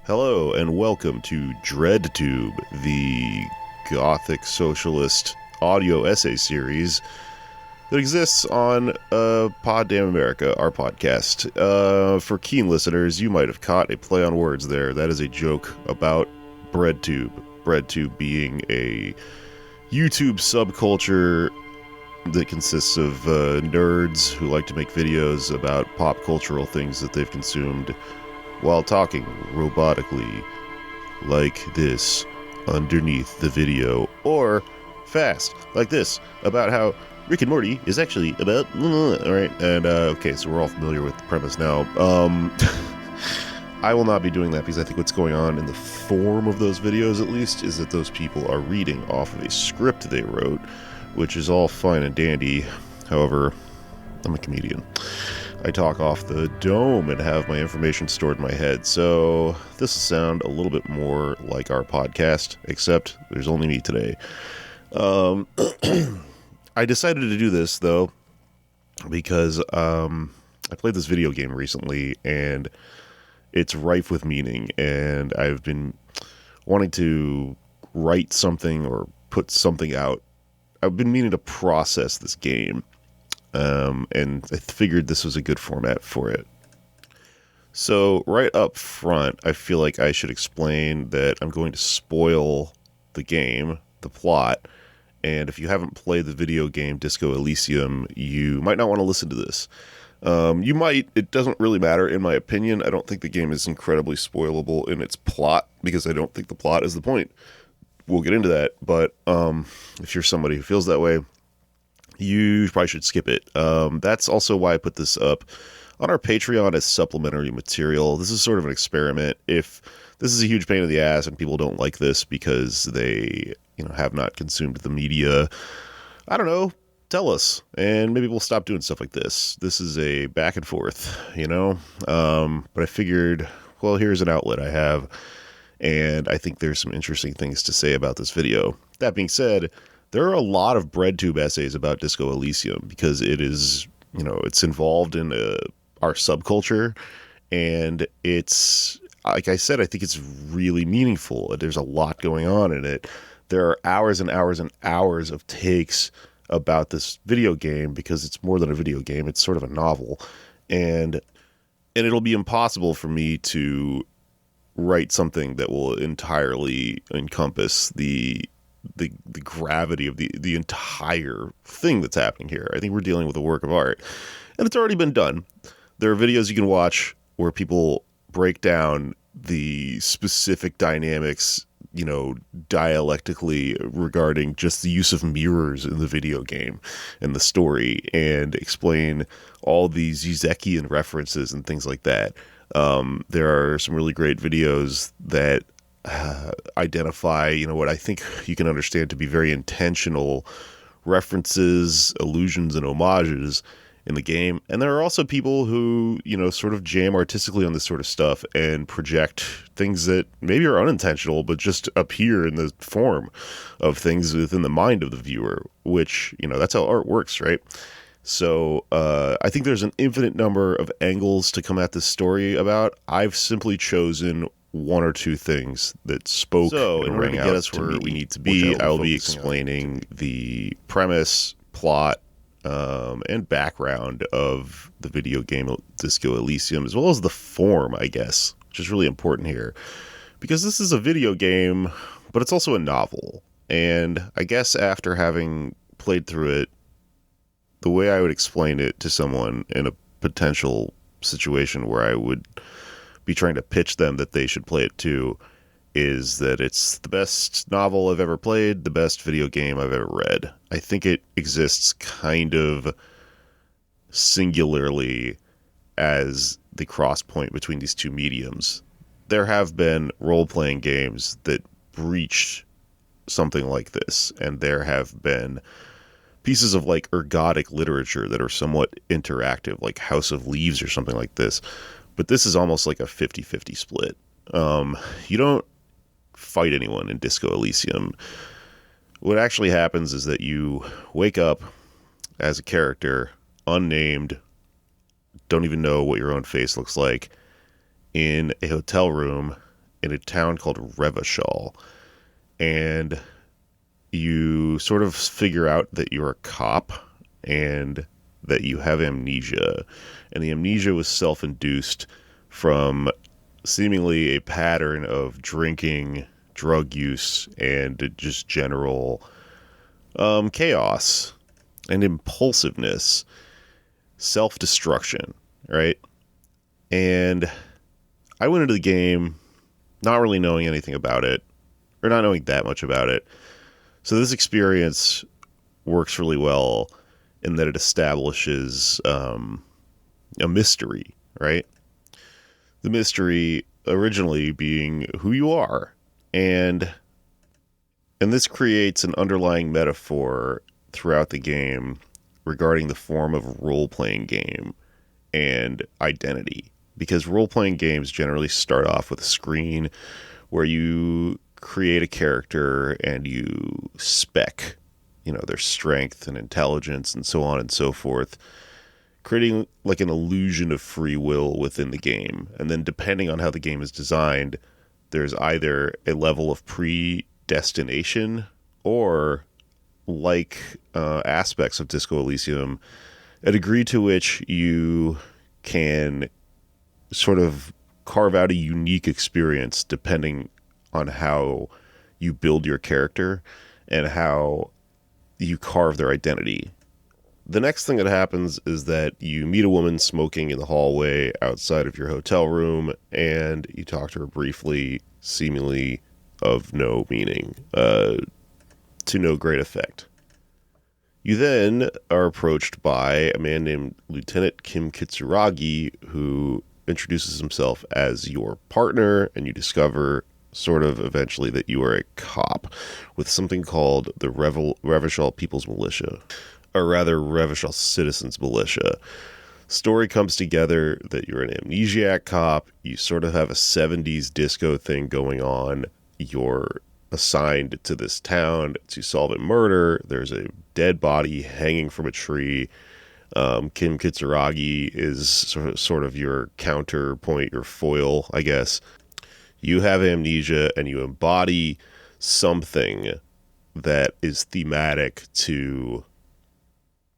Hello and welcome to DreadTube, the Gothic Socialist audio essay series that exists on Pod Damn America, our podcast. For keen listeners, you might have caught a play on words there. That is a joke about BreadTube. BreadTube being a YouTube subculture that consists of nerds who like to make videos about pop cultural things that they've consumed while talking robotically like this underneath the video, or fast like this about how Rick and Morty is actually about alright, and okay, so we're all familiar with the premise now. I will not be doing that because I think what's going on in the form of those videos, at least, is that those people are reading off of a script they wrote, which is all fine and dandy. However, I'm a comedian. I talk off the dome and have my information stored in my head, so this will sound a little bit more like our podcast, except there's only me today. I decided to do this, though, because I played this video game recently, and it's rife with meaning, and I've been wanting to write something or put something out. I've been meaning to process this game. And I figured this was a good format for it. So right up front, I feel like I should explain that I'm going to spoil the game, the plot, and if you haven't played the video game Disco Elysium, you might not want to listen to this. You might. It doesn't really matter, in my opinion. I don't think the game is incredibly spoilable in its plot, because I don't think the plot is the point. We'll get into that, but if you're somebody who feels that way, you probably should skip it. That's also why I put this up on our Patreon as supplementary material. This is sort of an experiment. If this is a huge pain in the ass and people don't like this because they, have not consumed the media, I don't know, tell us, and maybe we'll stop doing stuff like this. This is a back and forth, but I figured, well, here's an outlet I have, and I think there's some interesting things to say about this video. That being said, there are a lot of BreadTube essays about Disco Elysium because it is, it's involved in our subculture, and it's, like I said, I think it's really meaningful. There's a lot going on in it. There are hours and hours and hours of takes about this video game because it's more than a video game. It's sort of a novel, and it'll be impossible for me to write something that will entirely encompass the gravity of the entire thing that's happening here. I think we're dealing with a work of art, and it's already been done. There are videos you can watch where people break down the specific dynamics, dialectically regarding just the use of mirrors in the video game and the story, and explain all these Uzekian references and things like that. There are some really great videos that identify, what I think you can understand to be very intentional references, allusions, and homages in the game. And there are also people who, sort of jam artistically on this sort of stuff and project things that maybe are unintentional, but just appear in the form of things within the mind of the viewer, which, that's how art works, right? So I think there's an infinite number of angles to come at this story about. I've simply chosen one or two things that spoke and rang out to get us where we need to be. I'll be explaining the premise, plot, and background of the video game Disco Elysium, as well as the form, I guess, which is really important here. Because this is a video game, but it's also a novel. And I guess after having played through it, the way I would explain it to someone in a potential situation where I would be trying to pitch them that they should play it too, is that it's the best novel I've ever played, the best video game I've ever read. I think it exists kind of singularly as the cross point between these two mediums. There have been role-playing games that breached something like this, and there have been pieces of ergodic literature that are somewhat interactive, like House of Leaves or something like this. But this is almost like a 50-50 split. You don't fight anyone in Disco Elysium. What actually happens is that you wake up as a character, unnamed, don't even know what your own face looks like, in a hotel room in a town called Revachol. And you sort of figure out that you're a cop and that you have amnesia. And the amnesia was self-induced from seemingly a pattern of drinking, drug use, and just general chaos and impulsiveness, self-destruction, right? And I went into the game not really knowing anything about it, or not knowing that much about it. So this experience works really well in that it establishes a mystery, right? The mystery originally being who you are. And this creates an underlying metaphor throughout the game regarding the form of a role-playing game and identity. Because role-playing games generally start off with a screen where you create a character and you spec, their strength and intelligence and so on and so forth, creating like an illusion of free will within the game. And then depending on how the game is designed, there's either a level of predestination or, like aspects of Disco Elysium, a degree to which you can sort of carve out a unique experience depending on how you build your character and how you carve their identity. The next thing that happens is that you meet a woman smoking in the hallway outside of your hotel room, and you talk to her briefly, seemingly of no meaning, to no great effect. You then are approached by a man named Lieutenant Kim Kitsuragi, who introduces himself as your partner, and you discover sort of eventually that you are a cop with something called the Revachol People's Militia, or rather Revachol Citizens Militia. Story comes together that you're an amnesiac cop, you sort of have a 70s disco thing going on, you're assigned to this town to solve a murder, there's a dead body hanging from a tree. Kim Kitsuragi is sort of your counterpoint, your foil, I guess. You have amnesia and you embody something that is thematic to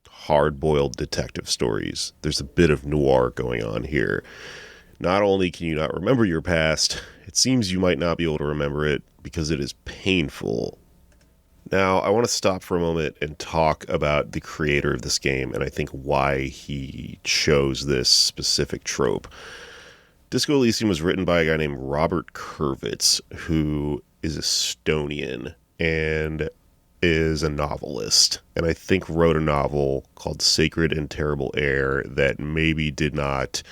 hard-boiled detective stories. There's a bit of noir going on here. Not only can you not remember your past, it seems you might not be able to remember it because it is painful. Now, I want to stop for a moment and talk about the creator of this game, and I think why he chose this specific trope. Disco Elysium was written by a guy named Robert Kurvitz, who is Estonian and is a novelist, and I think wrote a novel called Sacred and Terrible Air that maybe did not,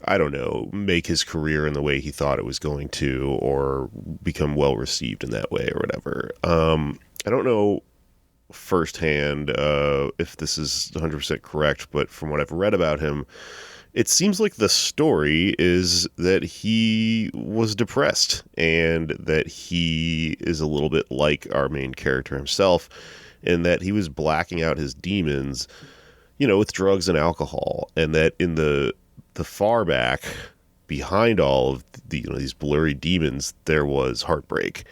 I don't know, make his career in the way he thought it was going to, or become well received in that way, or whatever. I don't know firsthand if this is 100% correct, but from what I've read about him, it seems like the story is that he was depressed and that he is a little bit like our main character himself, and that he was blacking out his demons, with drugs and alcohol, and that in the far back behind all of these blurry demons, there was heartbreak,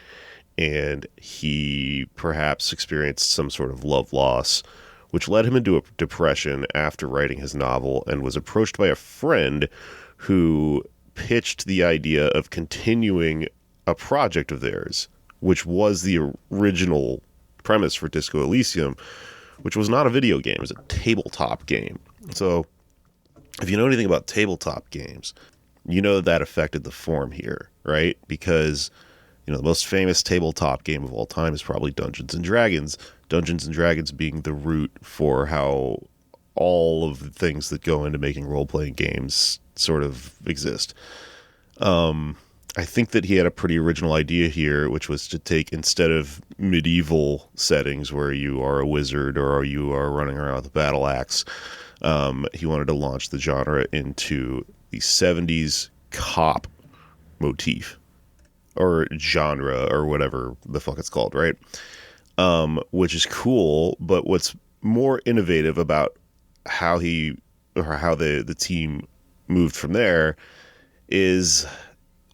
and he perhaps experienced some sort of love loss, which led him into a depression after writing his novel, and was approached by a friend who pitched the idea of continuing a project of theirs, which was the original premise for Disco Elysium, which was not a video game, it was a tabletop game. So if you know anything about tabletop games, you know that affected the form here, right? Because the most famous tabletop game of all time is probably Dungeons and Dragons. Dungeons and Dragons being the root for how all of the things that go into making role-playing games sort of exist. I think that he had a pretty original idea here, which was to take, instead of medieval settings where you are a wizard or you are running around with a battle axe, he wanted to launch the genre into the 70s cop motif. Or genre, or whatever the fuck it's called, right? Which is cool, but what's more innovative about how the team moved from there is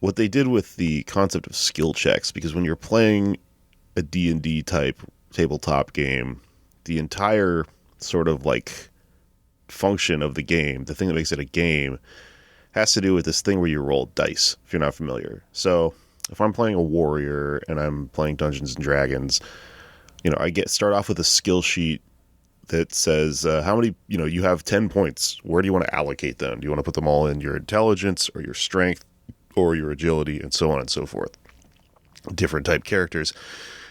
what they did with the concept of skill checks, because when you're playing a D&D type tabletop game, the entire sort of like function of the game, the thing that makes it a game, has to do with this thing where you roll dice, if you're not familiar. So if I'm playing a warrior and I'm playing Dungeons and Dragons, I start off with a skill sheet that says how many, you have 10 points. Where do you want to allocate them? Do you want to put them all in your intelligence or your strength or your agility, and so on and so forth? Different type characters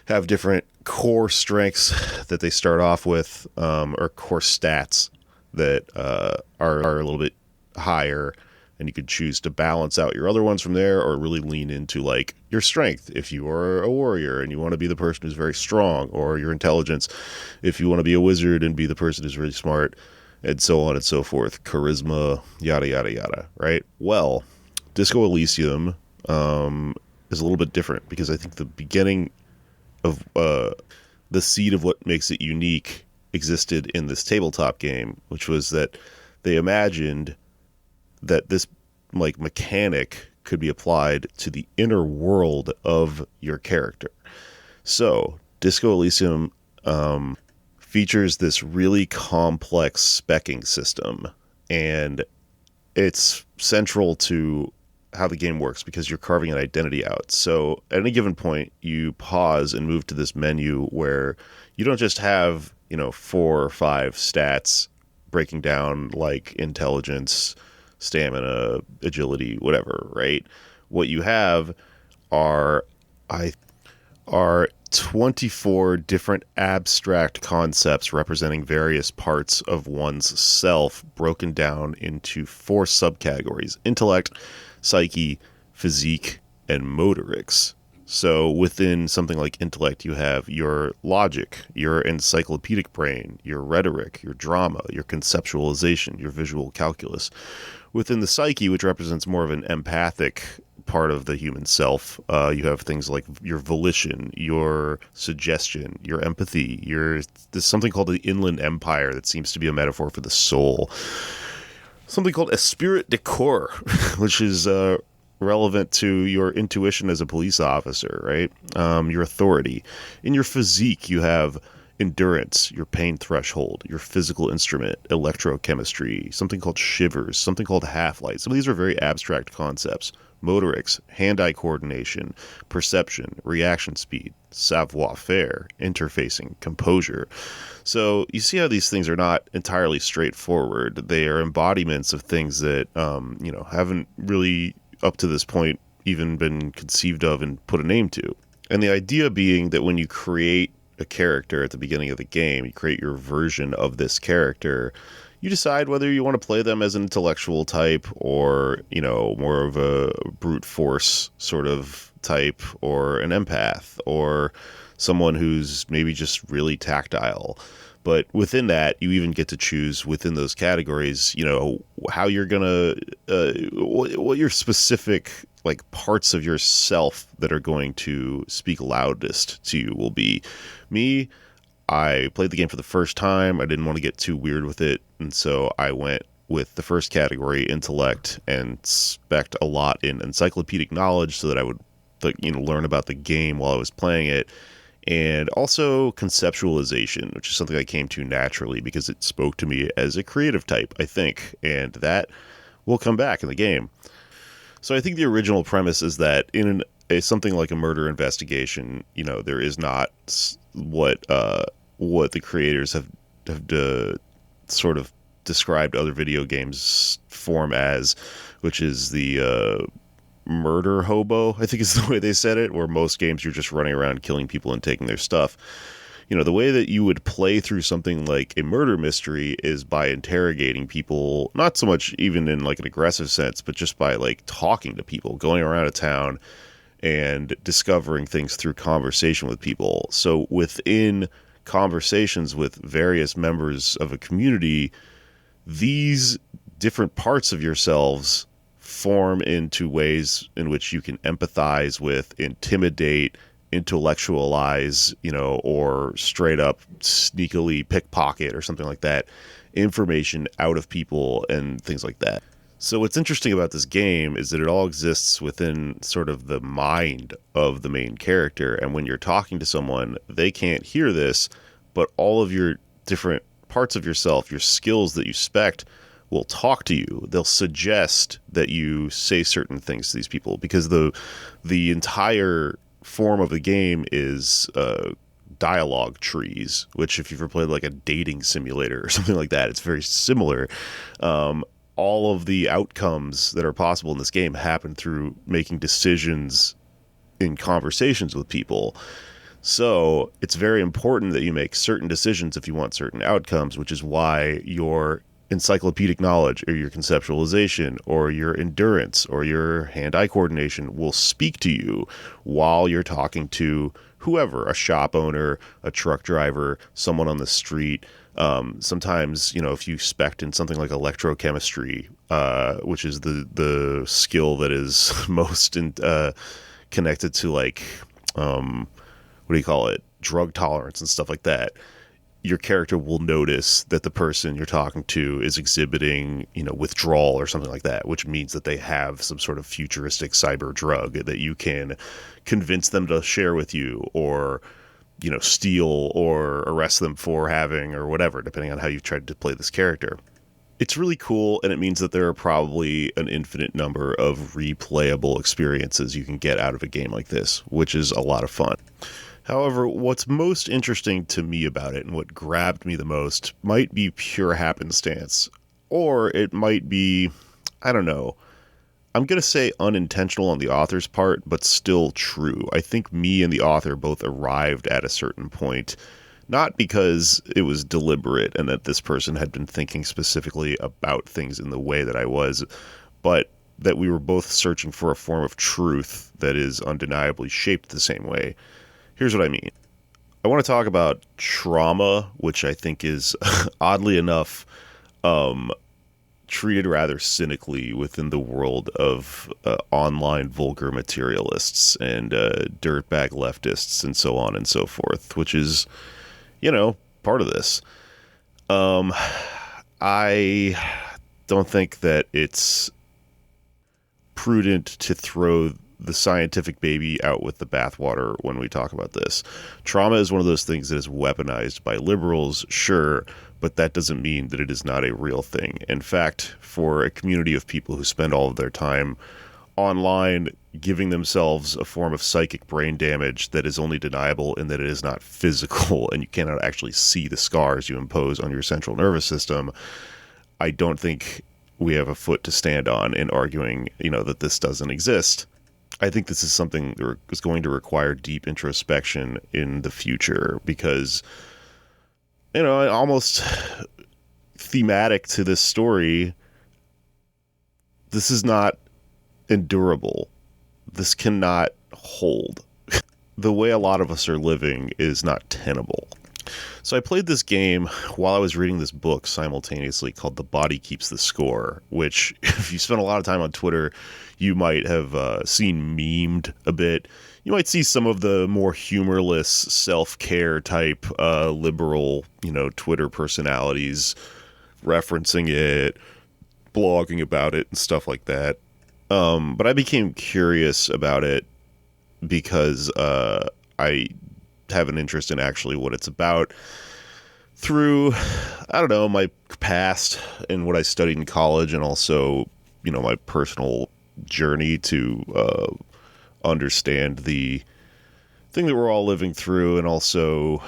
have different core strengths that they start off with, or core stats that are a little bit higher, and you could choose to balance out your other ones from there, or really lean into like your strength if you are a warrior and you want to be the person who's very strong, or your intelligence if you want to be a wizard and be the person who's really smart, and so on and so forth. Charisma, yada, yada, yada, right? Well, Disco Elysium is a little bit different, because I think the beginning of the seed of what makes it unique existed in this tabletop game, which was that they imagined that this like mechanic could be applied to the inner world of your character. So Disco Elysium features this really complex specking system, and it's central to how the game works because you're carving an identity out. So at any given point, you pause and move to this menu where you don't just have, 4 or 5 stats breaking down like intelligence, stamina, agility, whatever, right? What you have are 24 different abstract concepts representing various parts of one's self, broken down into 4 subcategories: intellect, psyche, physique, and motorics. So within something like intellect, you have your logic, your encyclopedic brain, your rhetoric, your drama, your conceptualization, your visual calculus. Within the psyche, which represents more of an empathic part of the human self, you have things like your volition, your suggestion, your empathy. There's something called the Inland Empire that seems to be a metaphor for the soul. Something called esprit de corps, which is relevant to your intuition as a police officer, right? Your authority. In your physique, you have endurance, your pain threshold, your physical instrument, electrochemistry, something called shivers, something called half-light. Some of these are very abstract concepts. Motorics, hand-eye coordination, perception, reaction speed, savoir-faire, interfacing, composure. So you see how these things are not entirely straightforward. They are embodiments of things that, haven't really up to this point even been conceived of and put a name to. And the idea being that when you create a character at the beginning of the game, you create your version of this character, you decide whether you want to play them as an intellectual type or, more of a brute force sort of type, or an empath, or someone who's maybe just really tactile. But within that, you even get to choose within those categories, how you're going to, what your specific like parts of yourself that are going to speak loudest to you will be. Me, I played the game for the first time. I didn't want to get too weird with it, and so I went with the first category, intellect, and spec'd a lot in encyclopedic knowledge so that I would learn about the game while I was playing it. And also conceptualization, which is something I came to naturally because it spoke to me as a creative type, I think, and that will come back in the game. So I think the original premise is that in something like a murder investigation, there is not what the creators have sort of described other video games form as, which is the murder hobo, I think is the way they said it, where most games you're just running around killing people and taking their stuff. The way that you would play through something like a murder mystery is by interrogating people, not so much even in like an aggressive sense, but just by like talking to people, going around a town and discovering things through conversation with people. So within conversations with various members of a community, these different parts of yourselves form into ways in which you can empathize with, intimidate, intellectualize, or straight up sneakily pickpocket or something like that, information out of people and things like that. So what's interesting about this game is that it all exists within sort of the mind of the main character. And when you're talking to someone, they can't hear this, but all of your different parts of yourself, your skills that you spec, will talk to you. They'll suggest that you say certain things to these people, because the entire form of the game is dialogue trees, which if you've ever played like a dating simulator or something like that, it's very similar. All of the outcomes that are possible in this game happen through making decisions in conversations with people. So it's very important that you make certain decisions if you want certain outcomes, which is why your encyclopedic knowledge or your conceptualization or your endurance or your hand-eye coordination will speak to you while you're talking to whoever, a shop owner, a truck driver, someone on the street. Sometimes, if you spec in something like electrochemistry, which is the skill that is most connected to like, what do you call it? Drug tolerance and stuff like that. Your character will notice that the person you're talking to is exhibiting, withdrawal or something like that, which means that they have some sort of futuristic cyber drug that you can convince them to share with you, or steal or arrest them for having, or whatever, depending on how you've tried to play this character. It's really cool, and it means that there are probably an infinite number of replayable experiences you can get out of a game like this, which is a lot of fun. However, what's most interesting to me about it, and what grabbed me the most, might be pure happenstance, or it might be, I don't know, I'm going to say unintentional on the author's part, but still true. I think me and the author both arrived at a certain point, not because it was deliberate and that this person had been thinking specifically about things in the way that I was, but that we were both searching for a form of truth that is undeniably shaped the same way. Here's what I mean. I want to talk about trauma, which I think is, oddly enough, treated rather cynically within the world of online vulgar materialists and dirtbag leftists and so on and so forth, which is, part of this. I don't think that it's prudent to throw the scientific baby out with the bathwater when we talk about this. Trauma is one of those things that is weaponized by liberals, sure, but that doesn't mean that it is not a real thing. In fact, for a community of people who spend all of their time online giving themselves a form of psychic brain damage that is only deniable in that it is not physical and you cannot actually see the scars you impose on your central nervous system, I don't think we have a foot to stand on in arguing, that this doesn't exist. I think this is something that is going to require deep introspection in the future because, almost thematic to this story, this is not endurable. This cannot hold. The way a lot of us are living is not tenable. So I played this game while I was reading this book simultaneously called The Body Keeps the Score, which if you spend a lot of time on Twitter, you might have seen memed a bit. You might see some of the more humorless self-care type liberal, Twitter personalities referencing it, blogging about it and stuff like that. But I became curious about it because I have an interest in actually what it's about through, I don't know, my past and what I studied in college, and also, my personal journey to understand the thing that we're all living through, and also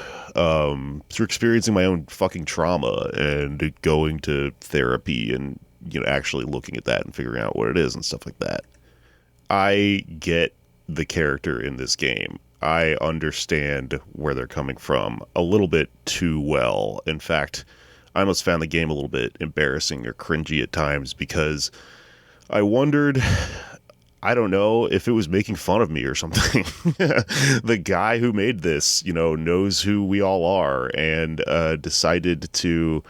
through experiencing my own fucking trauma and going to therapy and, actually looking at that and figuring out what it is and stuff like that. I get the character in this game. I understand where they're coming from a little bit too well. In fact, I almost found the game a little bit embarrassing or cringy at times because I wondered, I don't know, if it was making fun of me or something. The guy who made this, knows who we all are and decided to,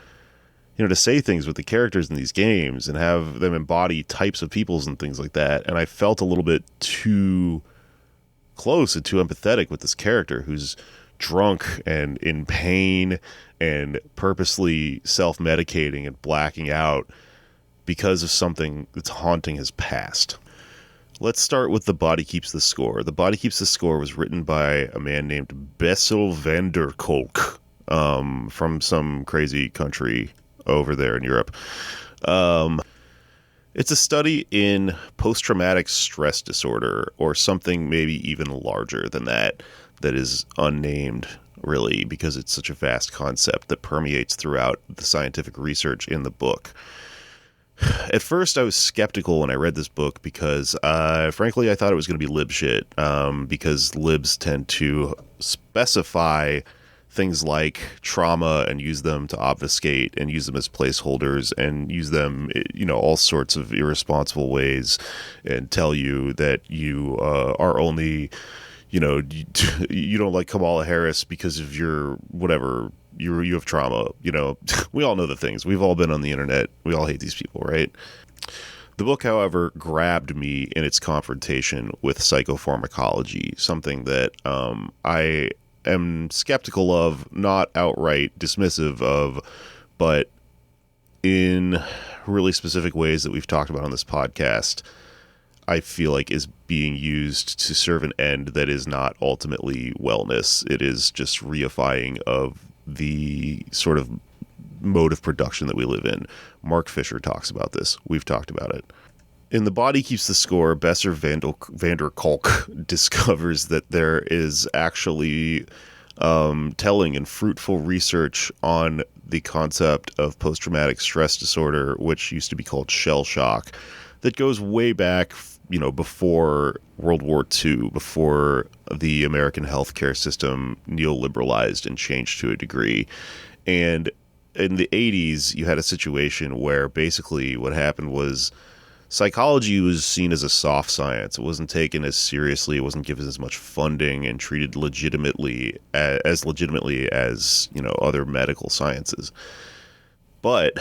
to say things with the characters in these games and have them embody types of peoples and things like that. And I felt a little bit too close and too empathetic with this character who's drunk and in pain and purposely self-medicating and blacking out because of something that's haunting his past. Let's start with The Body Keeps the Score. The Body Keeps the Score was written by a man named Bessel van der Kolk, from some crazy country over there in Europe. It's a study in post-traumatic stress disorder, or something maybe even larger than that is unnamed, really, because it's such a vast concept that permeates throughout the scientific research in the book. At first, I was skeptical when I read this book because, frankly, I thought it was going to be lib shit, because libs tend to specify things like trauma and use them to obfuscate and use them as placeholders and use them, all sorts of irresponsible ways, and tell you that you are only, you don't like Kamala Harris because of your whatever. You have trauma, we all know the things. We've all been on the internet. We all hate these people, right? The book, however, grabbed me in its confrontation with psychopharmacology, something that I am skeptical of, not outright dismissive of, but in really specific ways that we've talked about on this podcast, I feel like is being used to serve an end that is not ultimately wellness. It is just reifying of the sort of mode of production that we live in. Mark Fisher talks about this. We've talked about it. In The Body Keeps the Score, Bessel van der Kolk discovers that there is actually telling and fruitful research on the concept of post-traumatic stress disorder, which used to be called shell shock, that goes way back, before World War II, before the American healthcare system neoliberalized and changed to a degree. And in the 80s, you had a situation where basically what happened was psychology was seen as a soft science. It wasn't taken as seriously. It wasn't given as much funding and treated legitimately as other medical sciences. But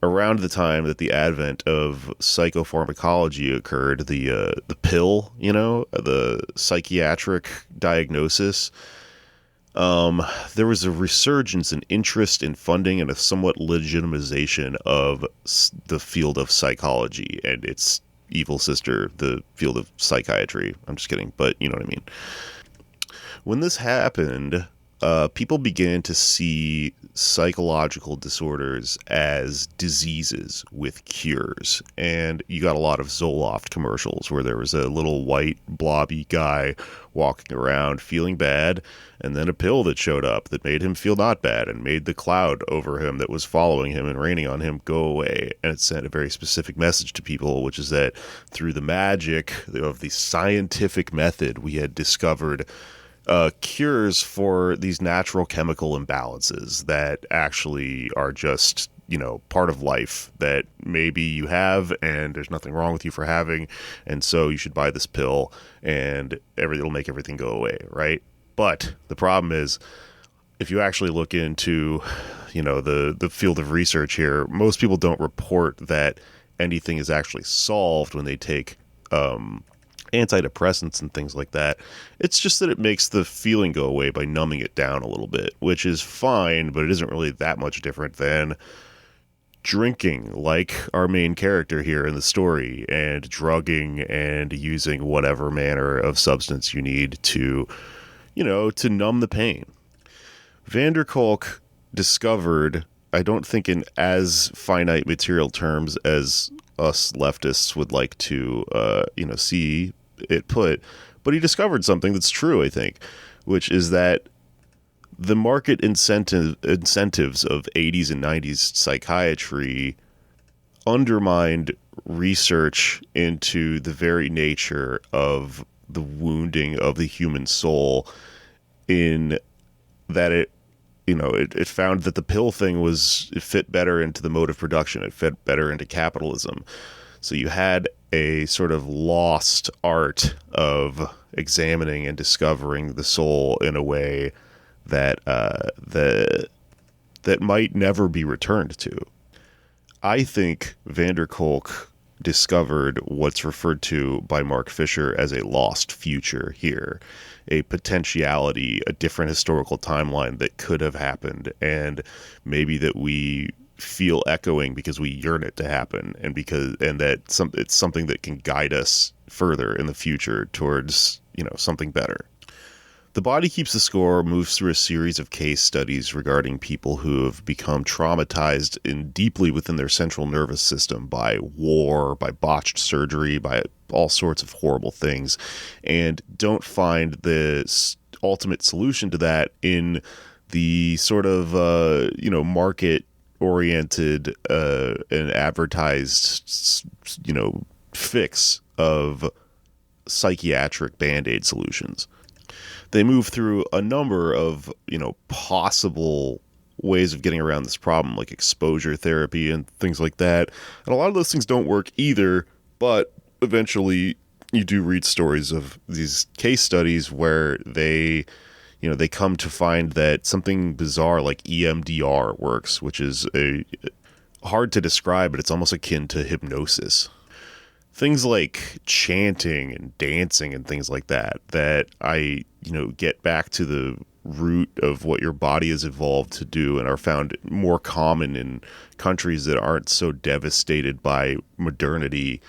around the time that the advent of psychopharmacology occurred, the pill, the psychiatric diagnosis, there was a resurgence in interest in funding and a somewhat legitimization of the field of psychology and its evil sister, the field of psychiatry. I'm just kidding, but you know what I mean. When this happened, people began to see psychological disorders as diseases with cures. And you got a lot of Zoloft commercials where there was a little white blobby guy walking around feeling bad, and then a pill that showed up that made him feel not bad and made the cloud over him that was following him and raining on him go away. And it sent a very specific message to people, which is that through the magic of the scientific method, we had discovered cures for these natural chemical imbalances that actually are just, part of life that maybe you have and there's nothing wrong with you for having. And so you should buy this pill and it'll make everything go away, right? But the problem is, if you actually look into, the field of research here, most people don't report that anything is actually solved when they take antidepressants and things like that. It's just that it makes the feeling go away by numbing it down a little bit, which is fine, but it isn't really that much different than drinking, like our main character here in the story, and drugging and using whatever manner of substance you need to, to numb the pain. Van der Kolk discovered, I don't think in as finite material terms as us leftists would like to, see it put, but he discovered something that's true, I think, which is that the market incentives of 80s and 90s psychiatry undermined research into the very nature of the wounding of the human soul, in that it found that the pill thing it fit better into the mode of production. It fit better into capitalism. So you had a sort of lost art of examining and discovering the soul in a way that that might never be returned to. I think Van der Kolk discovered what's referred to by Mark Fisher as a lost future here, a potentiality, a different historical timeline that could have happened, and maybe that we feel echoing because we yearn it to happen, and that it's something that can guide us further in the future towards, something better. The Body Keeps the Score moves through a series of case studies regarding people who have become traumatized deeply within their central nervous system by war, by botched surgery, by all sorts of horrible things, and don't find the ultimate solution to that in the sort of, market-oriented and advertised, fix of psychiatric Band-Aid solutions. They move through a number of, possible ways of getting around this problem, like exposure therapy and things like that. And a lot of those things don't work either, but eventually you do read stories of these case studies where they come to find that something bizarre like EMDR works, which is hard to describe, but it's almost akin to hypnosis. Things like chanting and dancing and things like that I, get back to the root of what your body has evolved to do and are found more common in countries that aren't so devastated by modernity,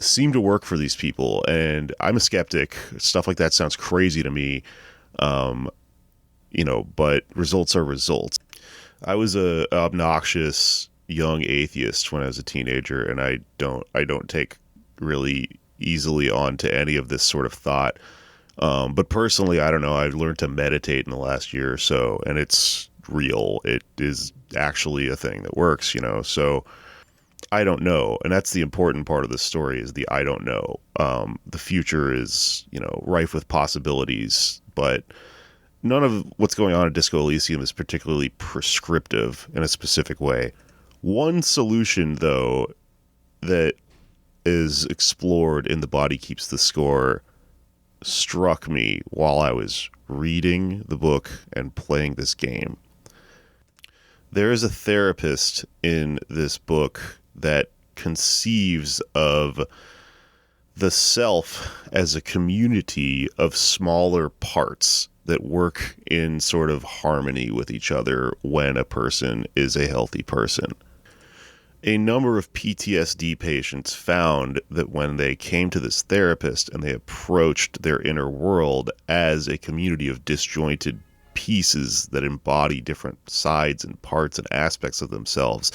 seem to work for these people. And I'm a skeptic. Stuff like that sounds crazy to me, but results are results. I was a obnoxious young atheist when I was a teenager, and I don't take really easily on to any of this sort of thought. But personally, I don't know, I've learned to meditate in the last year or so, and it's real. It is actually a thing that works, so I don't know. And that's the important part of the story, is the I don't know. The future is, rife with possibilities, but none of what's going on at Disco Elysium is particularly prescriptive in a specific way. One solution, though, that is explored in The Body Keeps the Score struck me while I was reading the book and playing this game. There is a therapist in this book that conceives of the self as a community of smaller parts that work in sort of harmony with each other when a person is a healthy person. A number of PTSD patients found that when they came to this therapist and they approached their inner world as a community of disjointed pieces that embody different sides and parts and aspects of themselves,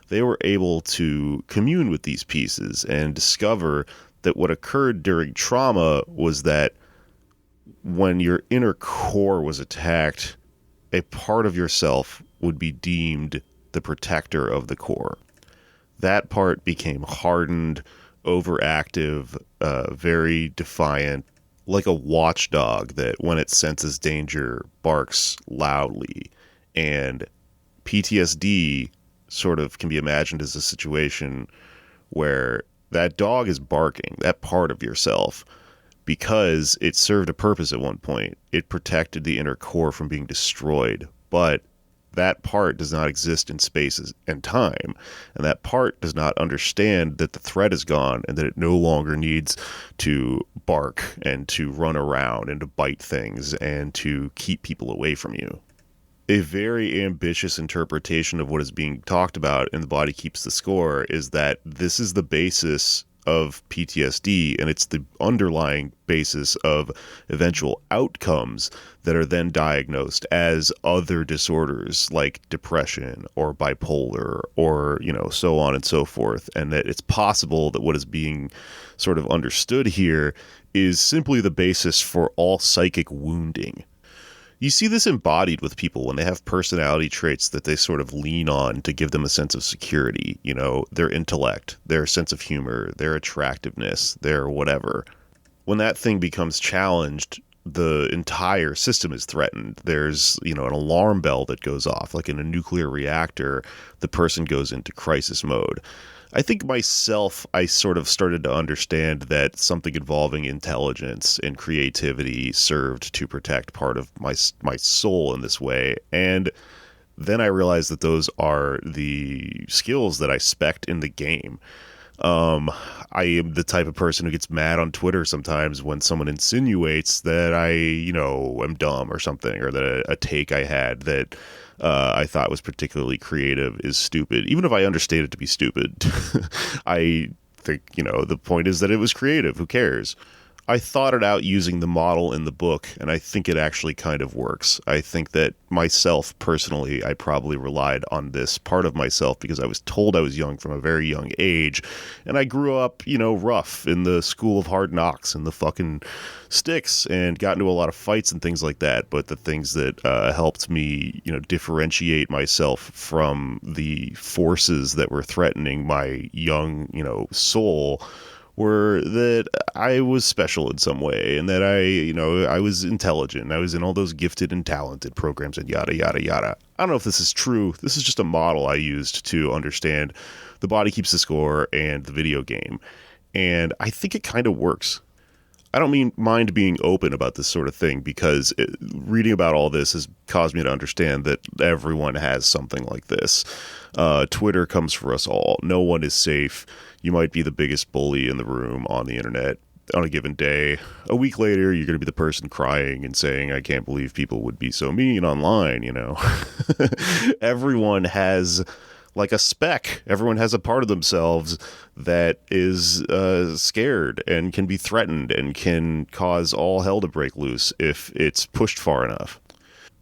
they were able to commune with these pieces and discover that what occurred during trauma was that when your inner core was attacked, a part of yourself would be deemed the protector of the core. That part became hardened, overactive, very defiant, like a watchdog that when it senses danger barks loudly. And PTSD sort of can be imagined as a situation where that dog is barking, that part of yourself, because it served a purpose at one point. It protected the inner core from being destroyed, but that part does not exist in space and time, and that part does not understand that the threat is gone and that it no longer needs to bark and to run around and to bite things and to keep people away from you. A very ambitious interpretation of what is being talked about in The Body Keeps the Score is that this is the basis of PTSD, and it's the underlying basis of eventual outcomes that are then diagnosed as other disorders like depression or bipolar or, so on and so forth. And that it's possible that what is being sort of understood here is simply the basis for all psychic wounding. You see this embodied with people when they have personality traits that they sort of lean on to give them a sense of security, their intellect, their sense of humor, their attractiveness, their whatever. When that thing becomes challenged, the entire system is threatened. There's, an alarm bell that goes off, like in a nuclear reactor, the person goes into crisis mode. I think myself, I sort of started to understand that something involving intelligence and creativity served to protect part of my soul in this way. And then I realized that those are the skills that I spect in the game. I am the type of person who gets mad on Twitter sometimes when someone insinuates that I, am dumb or something, or that a take I had that I thought was particularly creative is stupid. Even if I understand it to be stupid, I think, the point is that it was creative. Who cares? I thought it out using the model in the book, and I think it actually kind of works. I think that myself, personally, I probably relied on this part of myself because I was told I was young from a very young age, and I grew up, rough in the school of hard knocks and the fucking sticks and got into a lot of fights and things like that. But the things that helped me, differentiate myself from the forces that were threatening my young, soul were that I was special in some way, and that I was intelligent. I was in all those gifted and talented programs and yada, yada, yada. I don't know if this is true. This is just a model I used to understand The Body Keeps the Score and the video game. And I think it kind of works. I don't mind being open about this sort of thing because reading about all this has caused me to understand that everyone has something like this. Twitter comes for us all. No one is safe. You might be the biggest bully in the room on the internet on a given day. A week later, you're going to be the person crying and saying, I can't believe people would be so mean online, Everyone has like a speck. Everyone has a part of themselves that is scared and can be threatened and can cause all hell to break loose if it's pushed far enough.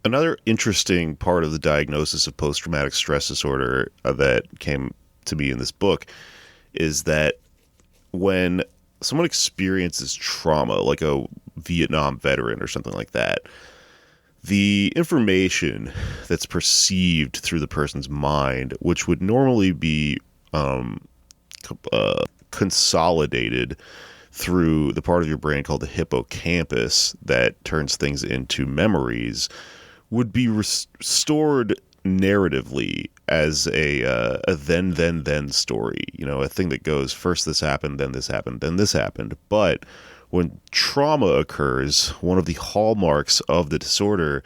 Another interesting part of the diagnosis of post-traumatic stress disorder that came to me in this book is that when someone experiences trauma, like a Vietnam veteran or something like that, the information that's perceived through the person's mind, which would normally be consolidated through the part of your brain called the hippocampus that turns things into memories, would be restored narratively as a then story, a thing that goes first this happened, then this happened, then this happened. But when trauma occurs, one of the hallmarks of the disorder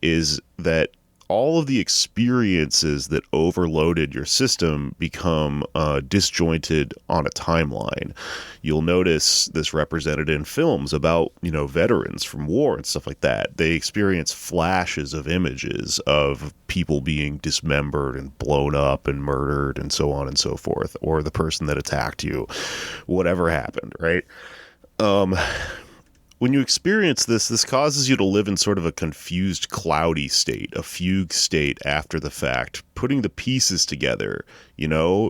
is that all of the experiences that overloaded your system become disjointed on a timeline. You'll notice this represented in films about, veterans from war and stuff like that. They experience flashes of images of people being dismembered and blown up and murdered and so on and so forth, or the person that attacked you, whatever happened, right? When you experience this causes you to live in sort of a confused, cloudy state, a fugue state after the fact, putting the pieces together,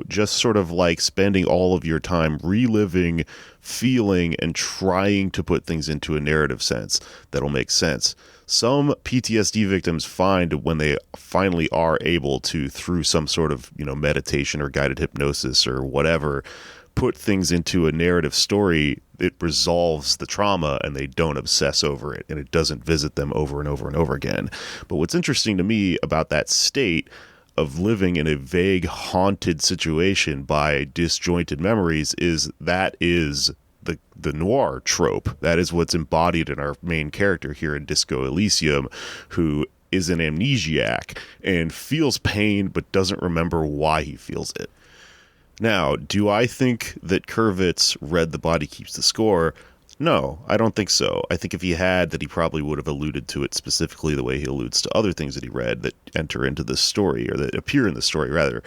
just sort of like spending all of your time reliving, feeling, and trying to put things into a narrative sense that'll make sense. Some PTSD victims find when they finally are able to, through some sort of, meditation or guided hypnosis or whatever, put things into a narrative story, it resolves the trauma and they don't obsess over it and it doesn't visit them over and over and over again. But what's interesting to me about that state of living in a vague, haunted situation by disjointed memories is that is the noir trope. That is what's embodied in our main character here in Disco Elysium, who is an amnesiac and feels pain but doesn't remember why he feels it. Now, do I think that Kurvitz read The Body Keeps the Score? No, I don't think so. I think if he had, that he probably would have alluded to it specifically the way he alludes to other things that he read that enter into this story, or that appear in the story, rather.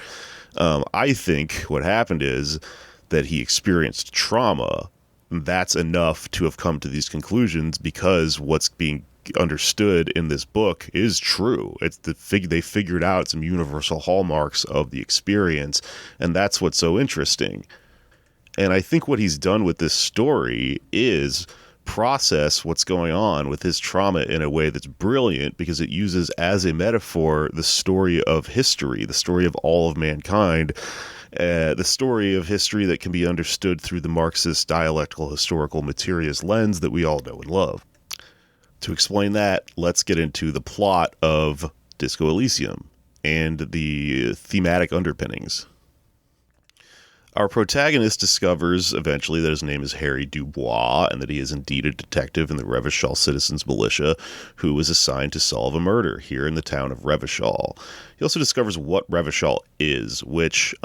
I think what happened is that he experienced trauma. That's enough to have come to these conclusions because what's being understood in this book is true. It's they figured out some universal hallmarks of the experience, and that's what's so interesting. And I think what he's done with this story is process what's going on with his trauma in a way that's brilliant, because it uses as a metaphor the story of history, the story of all of mankind, the story of history that can be understood through the Marxist dialectical historical materialist lens that we all know and love. To explain that, let's get into the plot of Disco Elysium and the thematic underpinnings. Our protagonist discovers eventually that his name is Harry Dubois and that he is indeed a detective in the Revachol Citizens Militia who was assigned to solve a murder here in the town of Revachol. He also discovers what Revachol is, which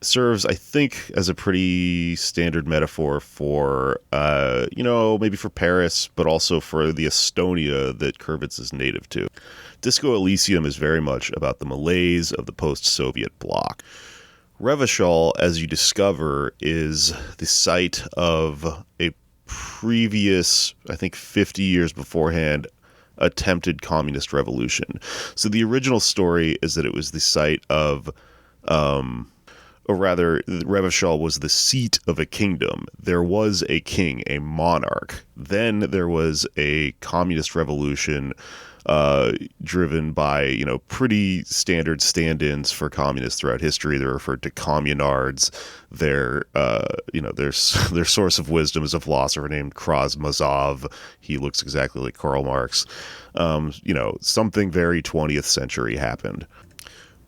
serves, I think, as a pretty standard metaphor for, maybe for Paris, but also for the Estonia that Kurvitz is native to. Disco Elysium is very much about the malaise of the post-Soviet bloc. Revachol, as you discover, is the site of a previous, I think 50 years beforehand, attempted communist revolution. So the original story is that it was the site of, or rather, Revachol was the seat of a kingdom. There was a king, a monarch. Then there was a communist revolution driven by, pretty standard stand-ins for communists throughout history. They're referred to communards. Their source of wisdom is a philosopher named Krasmazov. He looks exactly like Karl Marx. Something very 20th century happened.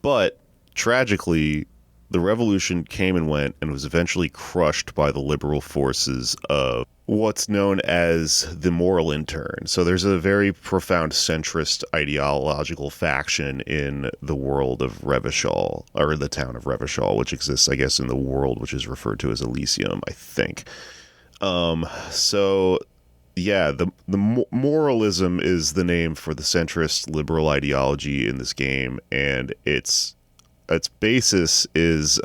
But tragically, the revolution came and went and was eventually crushed by the liberal forces of what's known as the moral intern. So there's a very profound centrist ideological faction in the world of Revachol, or the town of Revachol, which exists, I guess, in the world, which is referred to as Elysium, I think. The moralism is the name for the centrist liberal ideology in this game, and its basis is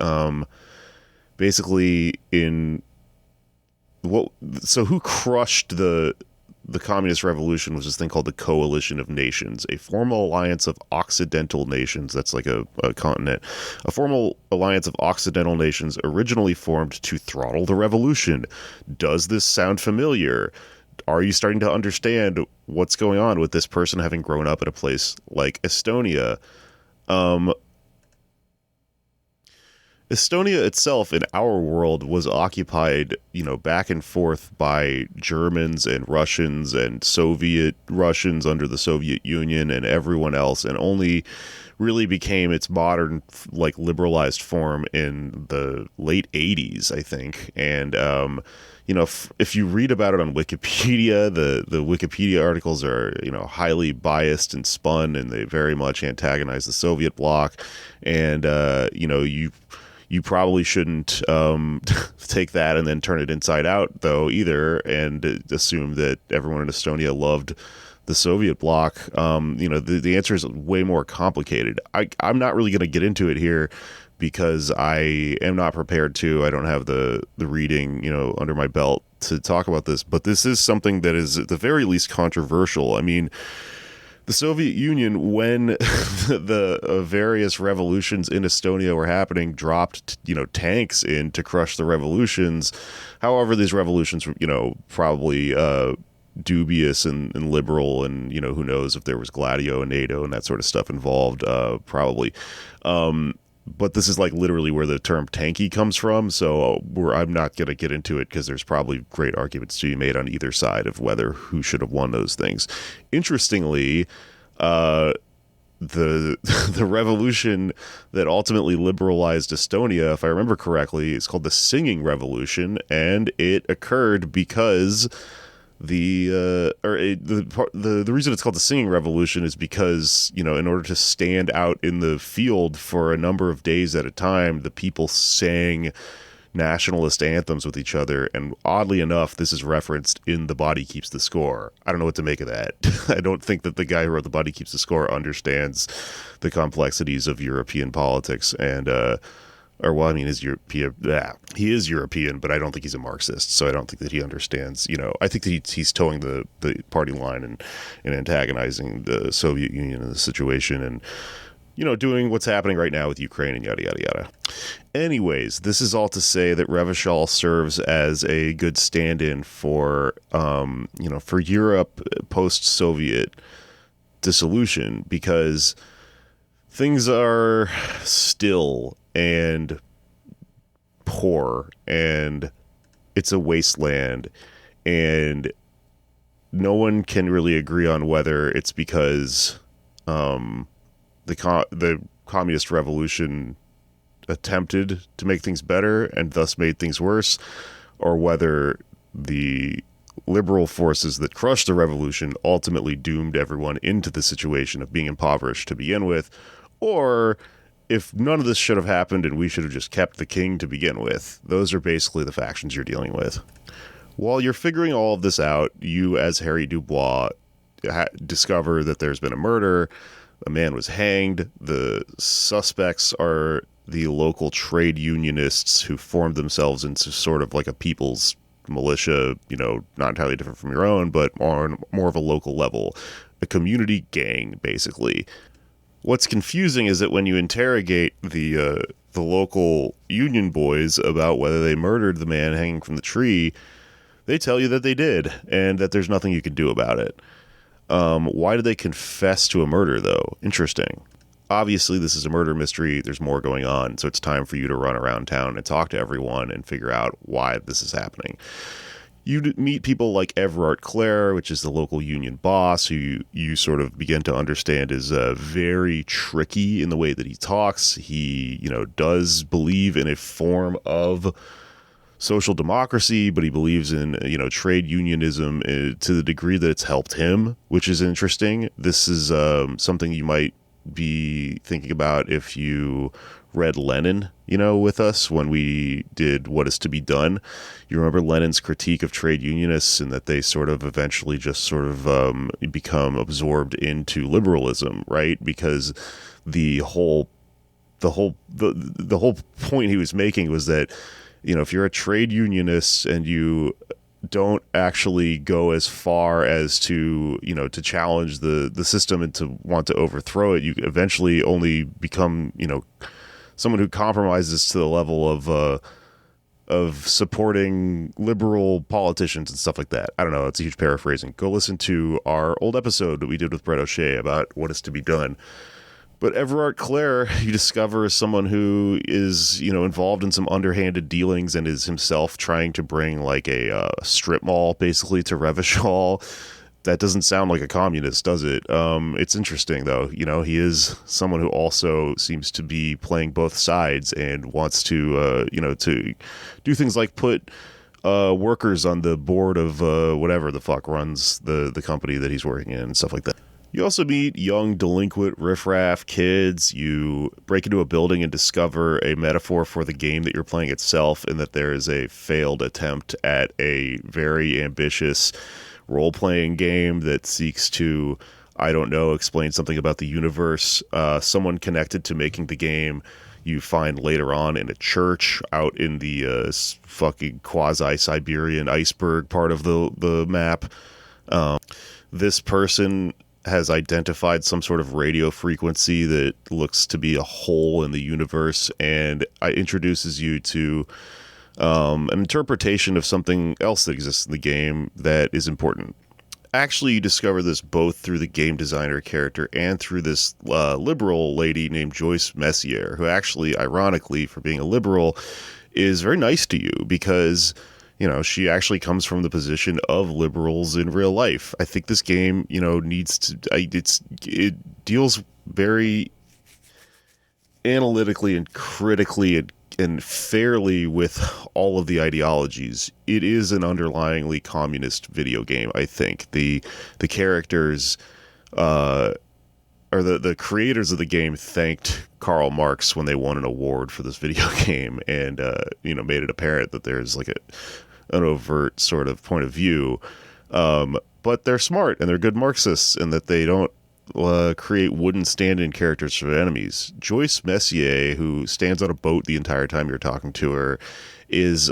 basically in what. So who crushed the communist revolution was this thing called the Coalition of Nations, a formal alliance of Occidental nations. That's like a continent. A formal alliance of Occidental nations originally formed to throttle the revolution. Does this sound familiar? Are you starting to understand what's going on with this person having grown up in a place like Estonia? Estonia itself in our world was occupied, back and forth by Germans and Russians and Soviet Russians under the Soviet Union and everyone else, and only really became its modern, liberalized form in the late 80s, I think. And, if you read about it on Wikipedia, the Wikipedia articles are, highly biased and spun, and they very much antagonize the Soviet bloc. And, you probably shouldn't take that and then turn it inside out, though, either, and assume that everyone in Estonia loved the Soviet bloc. The answer is way more complicated. I'm not really going to get into it here because I am not prepared to. I don't have the reading, under my belt to talk about this. But this is something that is at the very least controversial. I mean, the Soviet Union, when the various revolutions in Estonia were happening, dropped, tanks in to crush the revolutions. However, these revolutions were, probably dubious and liberal, and, who knows if there was Gladio and NATO and that sort of stuff involved, probably. But this is literally where the term tanky comes from. So I'm not going to get into it because there's probably great arguments to be made on either side of who should have won those things. Interestingly, the revolution that ultimately liberalized Estonia, if I remember correctly, is called the Singing Revolution, and it occurred because the reason it's called the Singing Revolution is because, in order to stand out in the field for a number of days at a time, the people sang nationalist anthems with each other, and oddly enough, this is referenced in The Body Keeps the Score. I don't know what to make of that. I don't think that the guy who wrote The Body Keeps the Score understands the complexities of European politics, and he's European. Yeah, he is European, but I don't think he's a Marxist, so I don't think that he understands. I think that he's towing the party line and antagonizing the Soviet Union in the situation, and doing what's happening right now with Ukraine and yada yada yada. Anyways, this is all to say that Revachol serves as a good stand-in for for Europe post-Soviet dissolution, because things are still and poor, and it's a wasteland, and no one can really agree on whether it's because the communist revolution attempted to make things better and thus made things worse, or whether the liberal forces that crushed the revolution ultimately doomed everyone into the situation of being impoverished to begin with, or if none of this should have happened and we should have just kept the king to begin with. Those are basically the factions you're dealing with. While you're figuring all of this out, you, as Harry Dubois, discover that there's been a murder. A man was hanged. The suspects are the local trade unionists who formed themselves into sort of like a people's militia, not entirely different from your own, but on more of a local level, a community gang, basically. What's confusing is that when you interrogate the local union boys about whether they murdered the man hanging from the tree, they tell you that they did, and that there's nothing you can do about it. Why did they confess to a murder, though? Interesting. Obviously, this is a murder mystery. There's more going on, so it's time for you to run around town and talk to everyone and figure out why this is happening. You meet people like Evrart Claire, which is the local union boss, who you sort of begin to understand is very tricky in the way that he talks. He, does believe in a form of social democracy, but he believes in, trade unionism to the degree that it's helped him, which is interesting. This is something you might be thinking about if you read Lenin, with us when we did What Is to Be Done. You remember Lenin's critique of trade unionists and that they sort of eventually just sort of become absorbed into liberalism, right? Because the whole point he was making was that, if you're a trade unionist and you don't actually go as far as to, to challenge the system and to want to overthrow it, you eventually only become, someone who compromises to the level of supporting liberal politicians and stuff like that. I don't know. It's a huge paraphrasing. Go listen to our old episode that we did with Brett O'Shea about What Is to Be Done. But Evrart Claire, you discover, is someone who is, involved in some underhanded dealings and is himself trying to bring like a strip mall basically to Revachol. That doesn't sound like a communist, does it? It's interesting, though. He is someone who also seems to be playing both sides and wants to, to do things like put workers on the board of whatever the fuck runs the company that he's working in and stuff like that. You also meet young delinquent riffraff kids. You break into a building and discover a metaphor for the game that you're playing itself, and that there is a failed attempt at a very ambitious role-playing game that seeks to, explain something about the universe. Someone connected to making the game you find later on in a church out in the fucking quasi-Siberian iceberg part of the map. This person has identified some sort of radio frequency that looks to be a hole in the universe, and it introduces you to an interpretation of something else that exists in the game that is important. Actually, you discover this both through the game designer character and through this liberal lady named Joyce Messier, who actually, ironically, for being a liberal, is very nice to you because, she actually comes from the position of liberals in real life. I think this game, it deals very analytically and critically and fairly with all of the ideologies. It is an underlyingly communist video game, I think. The characters or the creators of the game thanked Karl Marx when they won an award for this video game, and made it apparent that there's like an overt sort of point of view, but they're smart and they're good Marxists, and that they don't create wooden stand-in characters for enemies. Joyce Messier, who stands on a boat the entire time you're talking to her, is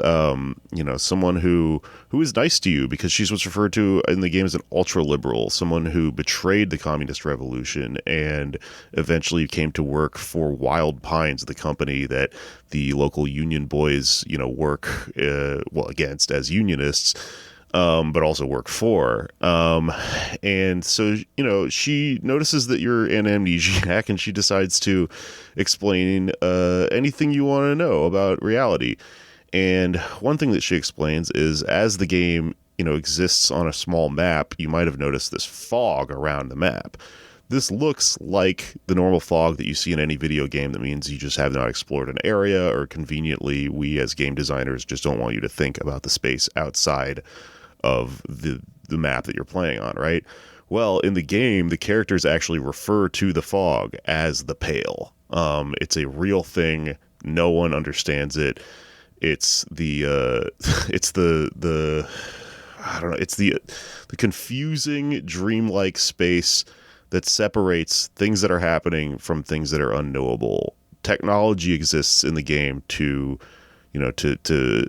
someone who is nice to you because she's what's referred to in the game as an ultra-liberal, someone who betrayed the communist revolution and eventually came to work for Wild Pines, the company that the local union boys work against as unionists, but also work for. And so, she notices that you're an amnesiac, and she decides to explain anything you want to know about reality. And one thing that she explains is, as the game, exists on a small map, you might have noticed this fog around the map. This looks like the normal fog that you see in any video game. That means you just have not explored an area, or conveniently, we as game designers just don't want you to think about the space outside of the map that you're playing on, right? Well, in the game, the characters actually refer to the fog as the Pale. It's a real thing. No one understands it. It's the I don't know, it's the confusing dreamlike space that separates things that are happening from things that are unknowable. Technology exists in the game to, you know, to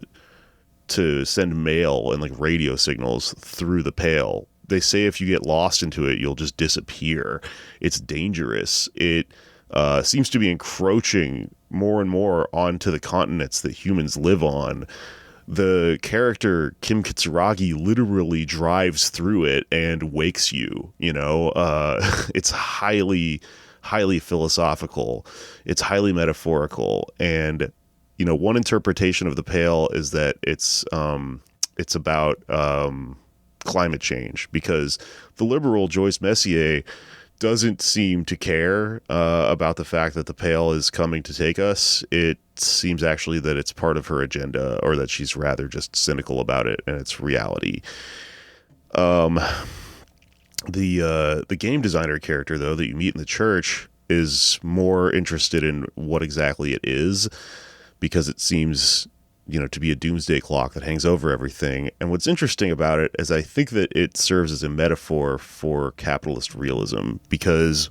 send mail and like radio signals through the Pale. They say if you get lost into it, you'll just disappear. It's dangerous. It seems to be encroaching more and more onto the continents that humans live on. The character Kim Kitsuragi literally drives through it and wakes you, you know. It's highly philosophical. It's highly metaphorical. And, you know, one interpretation of the Pale is that it's about climate change, because the liberal Joyce Messier doesn't seem to care about the fact that the Pale is coming to take us. It seems actually that it's part of her agenda, or that she's rather just cynical about it and it's reality. The game designer character, though, that you meet in the church is more interested in what exactly it is, because it seems, you know, to be a doomsday clock that hangs over everything. And what's interesting about it is I think that it serves as a metaphor for capitalist realism, because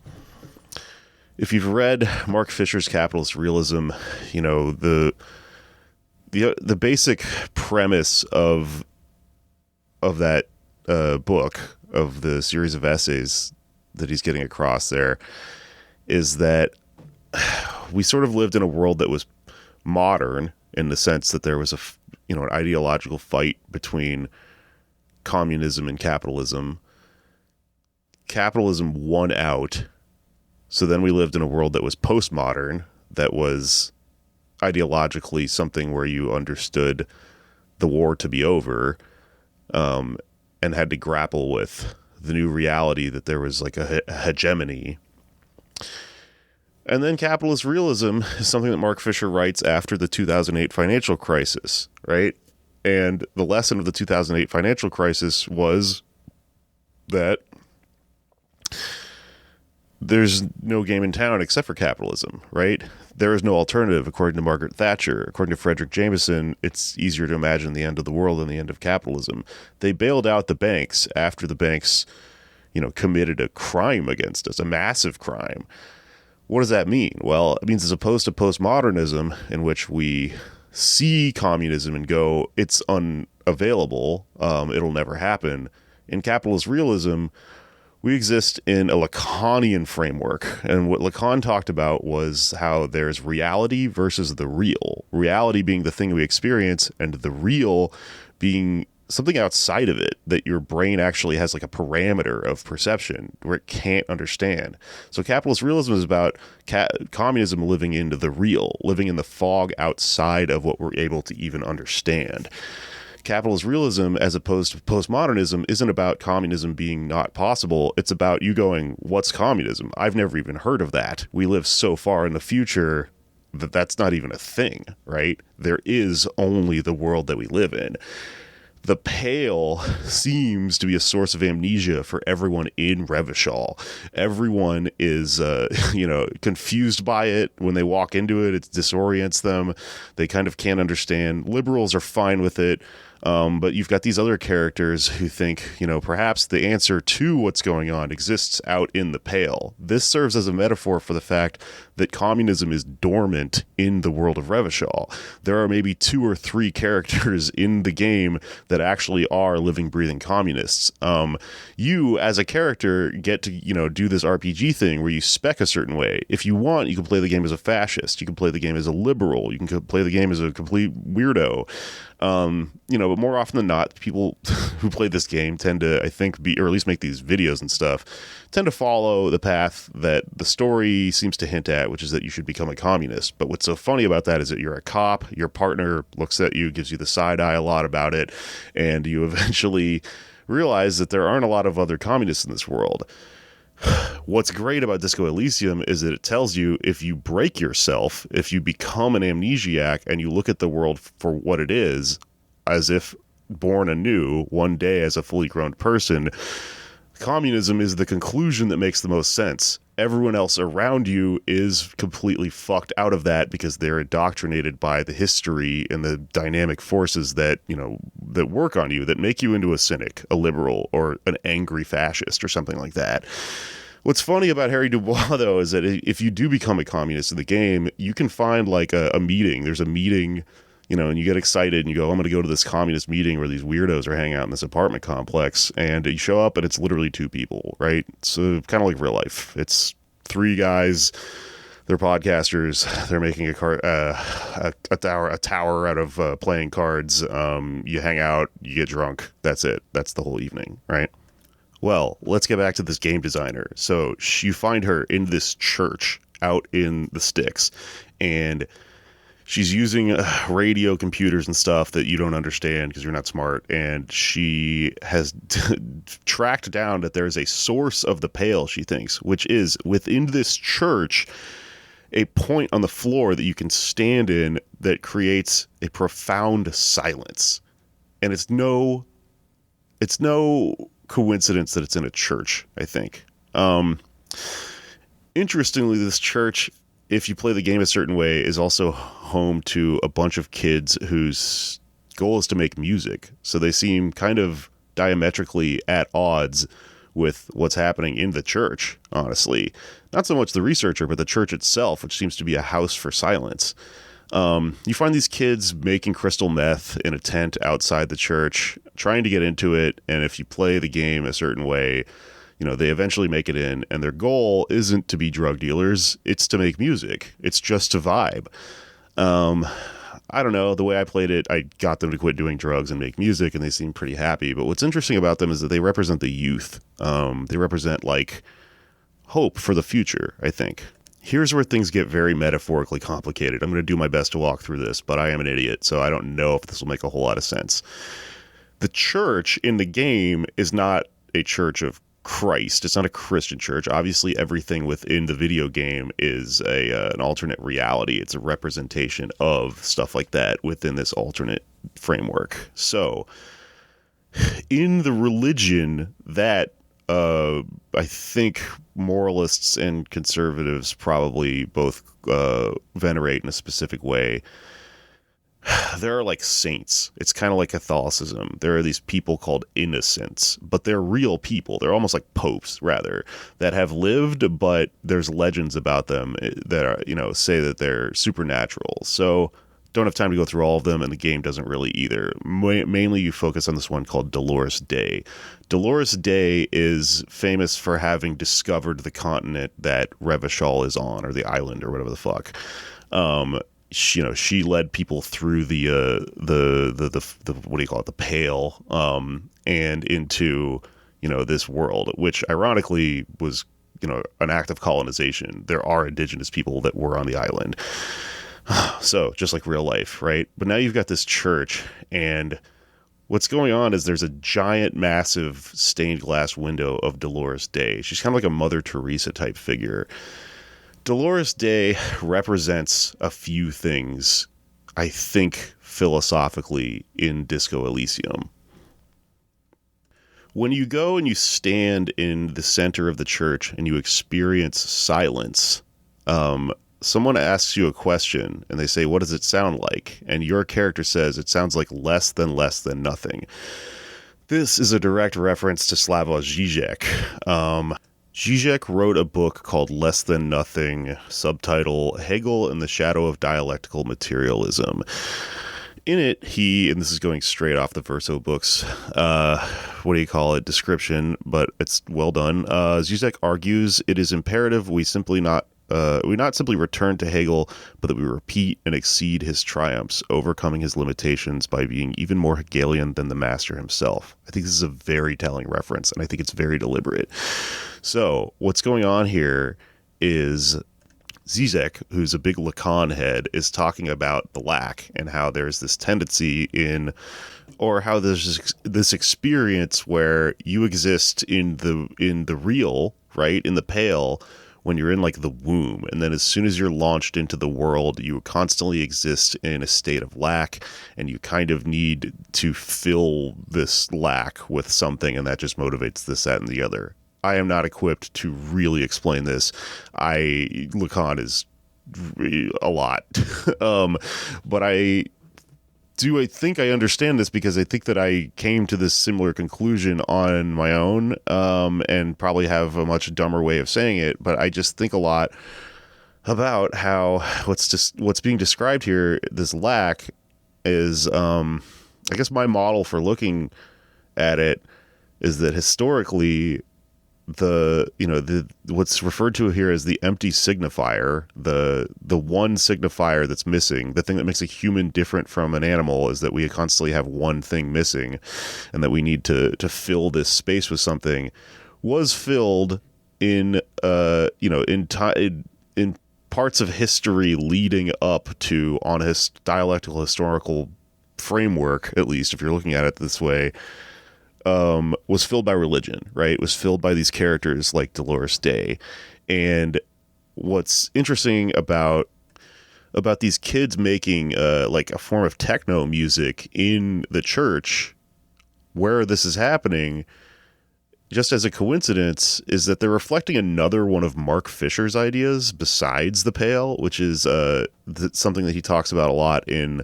if you've read Mark Fisher's Capitalist Realism, you know, the basic premise of that book, of the series of essays that he's getting across there, is that we sort of lived in a world that was modern, in the sense that there was an ideological fight between communism and capitalism. Capitalism won out. So then we lived in a world that was postmodern, that was ideologically something where you understood the war to be over, and had to grapple with the new reality that there was like a hegemony. And then capitalist realism is something that Mark Fisher writes after the 2008 financial crisis, right? And the lesson of the 2008 financial crisis was that there's no game in town except for capitalism, right? There is no alternative, according to Margaret Thatcher. According to Frederick Jameson, it's easier to imagine the end of the world than the end of capitalism. They bailed out the banks after the banks, you know, committed a crime against us, a massive crime. What does that mean? Well, it means as opposed to postmodernism, in which we see communism and go, it's unavailable, it'll never happen. In capitalist realism, we exist in a Lacanian framework. And what Lacan talked about was how there's reality versus the real. Reality being the thing we experience, and the real being something outside of it that your brain actually has like a parameter of perception where it can't understand. So capitalist realism is about communism living into the real, living in the fog outside of what we're able to even understand. Capitalist realism, as opposed to postmodernism, isn't about communism being not possible. It's about you going, what's communism? I've never even heard of that. We live so far in the future that that's not even a thing, right? There is only the world that we live in. The Pale seems to be a source of amnesia for everyone in Revachol. Everyone is, confused by it. When they walk into it, it disorients them. They kind of can't understand. Liberals are fine with it. But you've got these other characters who think, perhaps the answer to what's going on exists out in the Pale. This serves as a metaphor for the fact that communism is dormant in the world of Revachol. There are maybe 2 or 3 characters in the game that actually are living, breathing communists. You, as a character, get to, do this RPG thing where you spec a certain way. If you want, you can play the game as a fascist. You can play the game as a liberal. You can play the game as a complete weirdo. But more often than not, people who play this game tend to, I think, or at least make these videos and stuff, tend to follow the path that the story seems to hint at, which is that you should become a communist. But what's so funny about that is that you're a cop, your partner looks at you, gives you the side eye a lot about it, and you eventually realize that there aren't a lot of other communists in this world. What's great about Disco Elysium is that it tells you if you break yourself, if you become an amnesiac and you look at the world for what it is, as if born anew one day as a fully grown person, communism is the conclusion that makes the most sense. everyone else around you is completely fucked out of that because they're indoctrinated by the history and the dynamic forces that, that work on you, that make you into a cynic, a liberal, or an angry fascist or something like that. What's funny about Harry Dubois, though, is that if you do become a communist in the game, you can find like a meeting. There's a meeting, and you get excited and you go, I'm going to go to this communist meeting where these weirdos are hanging out in this apartment complex. And you show up and it's literally 2 people, right? So kind of like real life. It's 3 guys. They're podcasters. They're making a tower out of playing cards. You hang out, you get drunk. That's it. That's the whole evening, right? Well, let's get back to this game designer. So you find her in this church out in the sticks, and she's using radio computers and stuff that you don't understand because you're not smart. And she has tracked down that there's a source of the Pale, she thinks, which is within this church, a point on the floor that you can stand in that creates a profound silence. And it's no coincidence that it's in a church, I think. Interestingly, this church, if you play the game a certain way, is also home to a bunch of kids whose goal is to make music. So they seem kind of diametrically at odds with what's happening in the church, honestly. Not so much the researcher, but the church itself, which seems to be a house for silence. You find these kids making crystal meth in a tent outside the church, trying to get into it, and if you play the game a certain way, they eventually make it in, and their goal isn't to be drug dealers, it's to make music. It's just to vibe. I don't know, the way I played it, I got them to quit doing drugs and make music, and they seem pretty happy, but what's interesting about them is that they represent the youth. They represent, like, hope for the future, I think. Here's where things get very metaphorically complicated. I'm going to do my best to walk through this, but I am an idiot, so I don't know if this will make a whole lot of sense. The church in the game is not a church of Christ. It's not a Christian church. Obviously, everything within the video game is an alternate reality. It's a representation of stuff like that within this alternate framework. So, in the religion that I think moralists and conservatives probably both venerate in a specific way, there are like saints. It's kind of like Catholicism. There are these people called innocents, but they're real people. They're almost like popes, rather, that have lived, but there's legends about them that are, say that they're supernatural. So don't have time to go through all of them, and the game doesn't really either. Mainly you focus on this one called Dolores Day. Dolores Day is famous for having discovered the continent that Revachol is on, or the island, or whatever the fuck. She led people through the what do you call it, the Pale, and into this world, which ironically was an act of colonization. There are indigenous people that were on the island. So just like real life, right? But now you've got this church, and what's going on is there's a giant, massive stained glass window of Dolores Day. She's kind of like a Mother Teresa type figure. Dolores Day represents a few things, I think, philosophically in Disco Elysium. When you go and you stand in the center of the church and you experience silence, someone asks you a question and they say, what does it sound like? And your character says, it sounds like less than nothing. This is a direct reference to Slavoj Žižek. Žižek wrote a book called Less Than Nothing, subtitle Hegel and the Shadow of Dialectical Materialism. In it, and this is going straight off the Verso books, description, but it's well done. Žižek argues it is imperative we not simply return to Hegel, but that we repeat and exceed his triumphs, overcoming his limitations by being even more Hegelian than the master himself. I think this is a very telling reference, and I think it's very deliberate. So what's going on here is Zizek, who's a big Lacan head, is talking about the lack and how there's this tendency or how there's this experience where you exist in the real, right, in the Pale, when you're in like the womb, and then as soon as you're launched into the world, you constantly exist in a state of lack, and you kind of need to fill this lack with something, and that just motivates this, that, and the other. I am not equipped to really explain this. Lacan is a lot. But I think I understand this because I think that I came to this similar conclusion on my own, and probably have a much dumber way of saying it, but I just think a lot about how what's being described here, this lack, is I guess my model for looking at it is that historically what's referred to here as the empty signifier, the one signifier that's missing, the thing that makes a human different from an animal, is that we constantly have one thing missing, and that we need to fill this space with something, was filled in parts of history leading up to, on a dialectical historical framework, at least if you're looking at it this way, was filled by religion, right? It was filled by these characters like Dolores Day. And what's interesting about these kids making like a form of techno music in the church where this is happening, just as a coincidence, is that they're reflecting another one of Mark Fisher's ideas besides the Pale, which is something that he talks about a lot in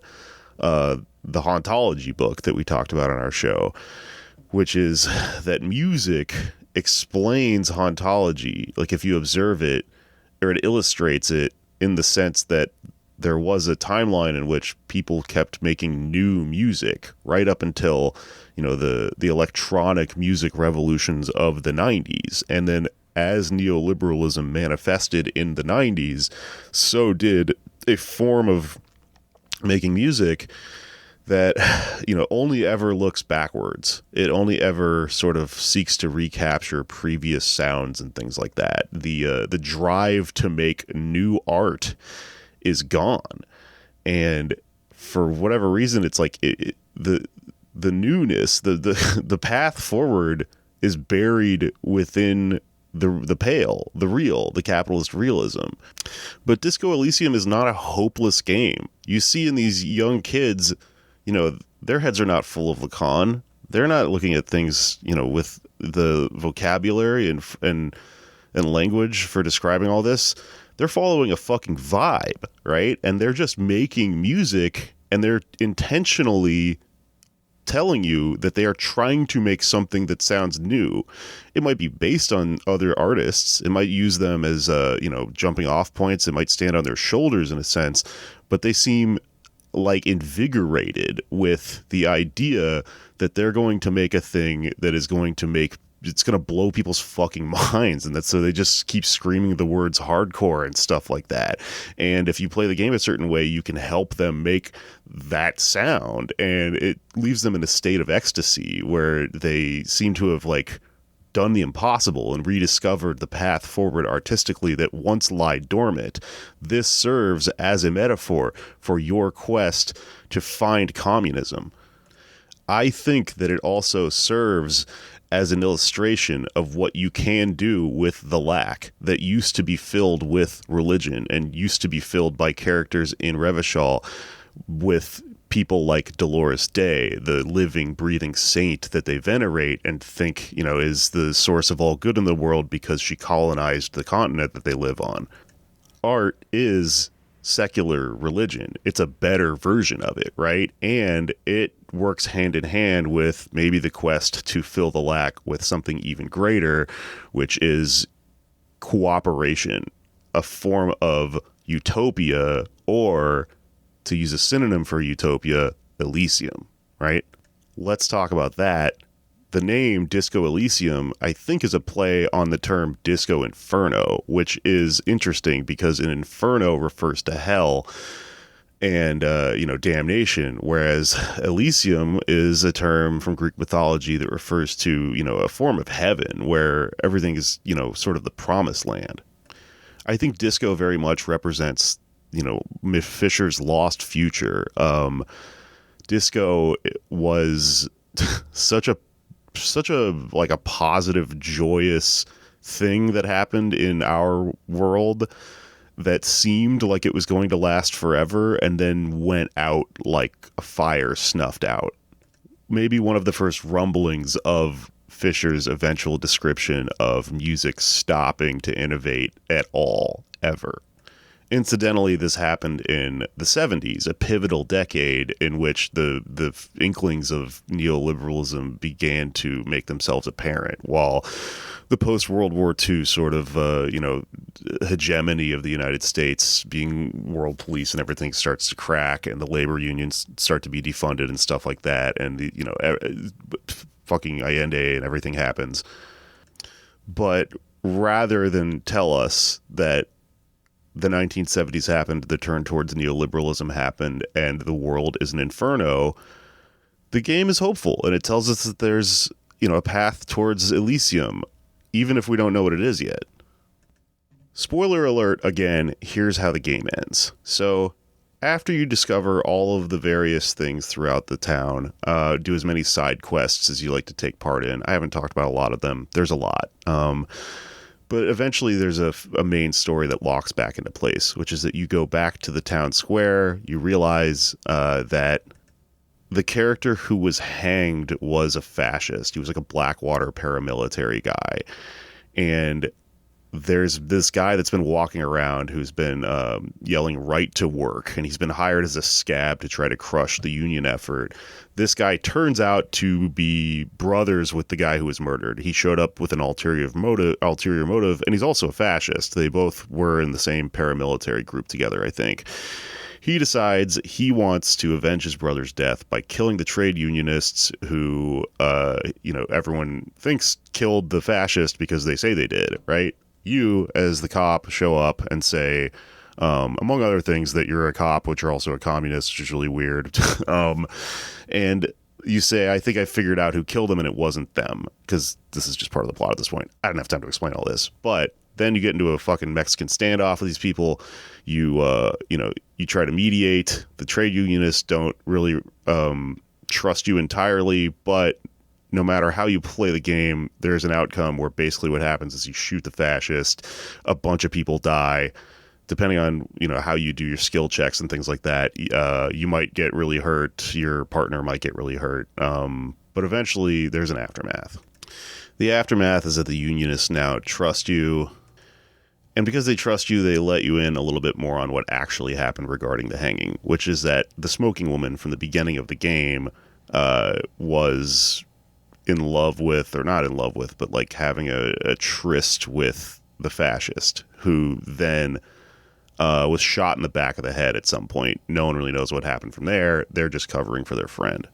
the Hauntology book that we talked about on our show, which is that music explains hauntology. Like, if you observe it, or it illustrates it, in the sense that there was a timeline in which people kept making new music right up until, the electronic music revolutions of the 90s. And then as neoliberalism manifested in the 90s, so did a form of making music that, only ever looks backwards. It only ever sort of seeks to recapture previous sounds and things like that. The drive to make new art is gone. And for whatever reason, it's like the newness, the path forward is buried within the Pale, the real, the capitalist realism. But Disco Elysium is not a hopeless game. You see in these young kids, their heads are not full of Lacan. They're not looking at things, with the vocabulary and language for describing all this. They're following a fucking vibe, right? And they're just making music, and they're intentionally telling you that they are trying to make something that sounds new. It might be based on other artists. It might use them as, jumping off points. It might stand on their shoulders in a sense, but they seem like invigorated with the idea that they're going to make a thing that is going to it's going to blow people's fucking minds. And so they just keep screaming the words hardcore and stuff like that. And if you play the game a certain way, you can help them make that sound, and it leaves them in a state of ecstasy where they seem to have done the impossible and rediscovered the path forward artistically that once lied dormant. This serves as a metaphor for your quest to find communism. I think that it also serves as an illustration of what you can do with the lack that used to be filled with religion and used to be filled by characters in Revachol, with people like Dolores Day, the living, breathing saint that they venerate and think, is the source of all good in the world because she colonized the continent that they live on. Art is secular religion. It's a better version of it, right? And it works hand in hand with maybe the quest to fill the lack with something even greater, which is cooperation, a form of utopia, or, to use a synonym for utopia, Elysium, right? Let's talk about that. The name Disco Elysium, I think, is a play on the term Disco Inferno, which is interesting because an inferno refers to hell and, damnation, whereas Elysium is a term from Greek mythology that refers to, a form of heaven where everything is, sort of the promised land. I think disco very much represents, Fisher's lost future. Disco was such a a positive, joyous thing that happened in our world that seemed like it was going to last forever and then went out like a fire snuffed out. Maybe one of the first rumblings of Fisher's eventual description of music stopping to innovate at all, ever. Incidentally, this happened in the 70s, a pivotal decade in which the inklings of neoliberalism began to make themselves apparent, while the post-World War II sort of, hegemony of the United States being world police and everything starts to crack, and the labor unions start to be defunded and stuff like that, and, fucking Allende and everything happens. But rather than tell us that the 1970s happened, the turn towards neoliberalism happened, and the world is an inferno, the game is hopeful, and it tells us that there's, a path towards Elysium, even if we don't know what it is yet. Spoiler alert, again, here's how the game ends. So, after you discover all of the various things throughout the town, do as many side quests as you like to take part in. I haven't talked about a lot of them. There's a lot. But eventually there's a main story that locks back into place, which is that you go back to the town square. You realize that the character who was hanged was a fascist. He was like a Blackwater paramilitary guy. And there's this guy that's been walking around who's been yelling right to work, and he's been hired as a scab to try to crush the union effort. This guy turns out to be brothers with the guy who was murdered. He showed up with an ulterior motive, and he's also a fascist. They both were in the same paramilitary group together, I think. He decides he wants to avenge his brother's death by killing the trade unionists who, everyone thinks killed the fascist because they say they did, right? You, as the cop, show up and say, among other things, that you're a cop, which are also a communist, which is really weird. And you say, I think I figured out who killed them, and it wasn't them, because this is just part of the plot at this point. I don't have time to explain all this. But then you get into a fucking Mexican standoff with these people. You try to mediate. The trade unionists don't really trust you entirely, but no matter how you play the game, there's an outcome where basically what happens is you shoot the fascist, a bunch of people die. Depending on, how you do your skill checks and things like that, you might get really hurt. Your partner might get really hurt. But eventually there's an aftermath. The aftermath is that the unionists now trust you. And because they trust you, they let you in a little bit more on what actually happened regarding the hanging, which is that the smoking woman from the beginning of the game was in love with, or not in love with, but like having a tryst with the fascist, who then was shot in the back of the head at some point. No one really knows what happened from there. They're just covering for their friend.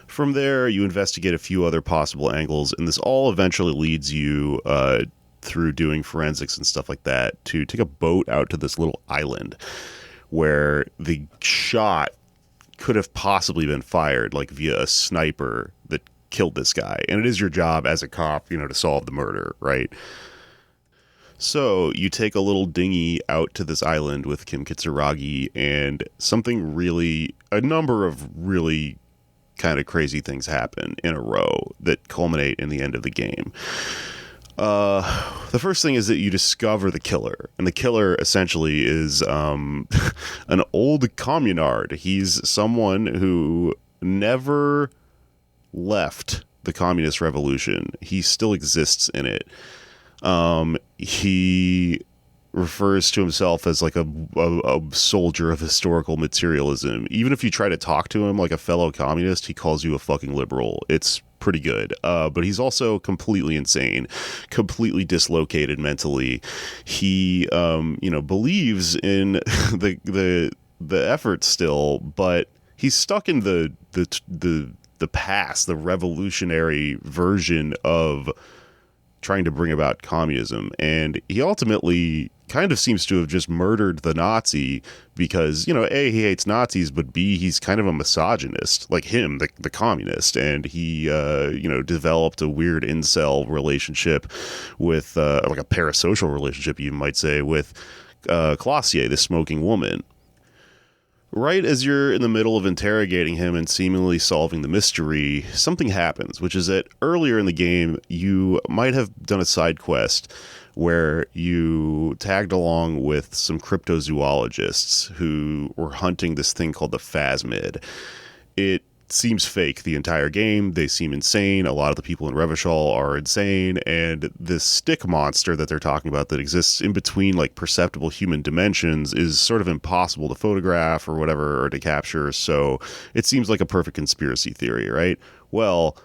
From there, you investigate a few other possible angles, and this all eventually leads you, through doing forensics and stuff like that, to take a boat out to this little island where the shot could have possibly been fired, like via a sniper that killed this guy. And it is your job as a cop, to solve the murder, right? So you take a little dinghy out to this island with Kim Kitsuragi, and a number of really kind of crazy things happen in a row that culminate in the end of the game. The first thing is that you discover the killer, and the killer essentially is an old communard. He's someone who never left the communist revolution. He still exists in it. He refers to himself as like a soldier of historical materialism. Even if you try to talk to him like a fellow communist, he calls you a fucking liberal. It's pretty good. But he's also completely insane, completely dislocated mentally. He, believes in the effort still, but he's stuck in the past, the revolutionary version of trying to bring about communism. And he ultimately kind of seems to have just murdered the Nazi because, A, he hates Nazis, but B, he's kind of a misogynist, like him, the communist. And he, developed a weird incel relationship with, like a parasocial relationship, you might say, with Clausier, the smoking woman. Right as you're in the middle of interrogating him and seemingly solving the mystery, something happens, which is that earlier in the game, you might have done a side quest where you tagged along with some cryptozoologists who were hunting this thing called the phasmid. It seems fake the entire game. They seem insane. A lot of the people in Revachol are insane. And this stick monster that they're talking about that exists in between like perceptible human dimensions is sort of impossible to photograph or whatever, or to capture. So it seems like a perfect conspiracy theory, right? Well,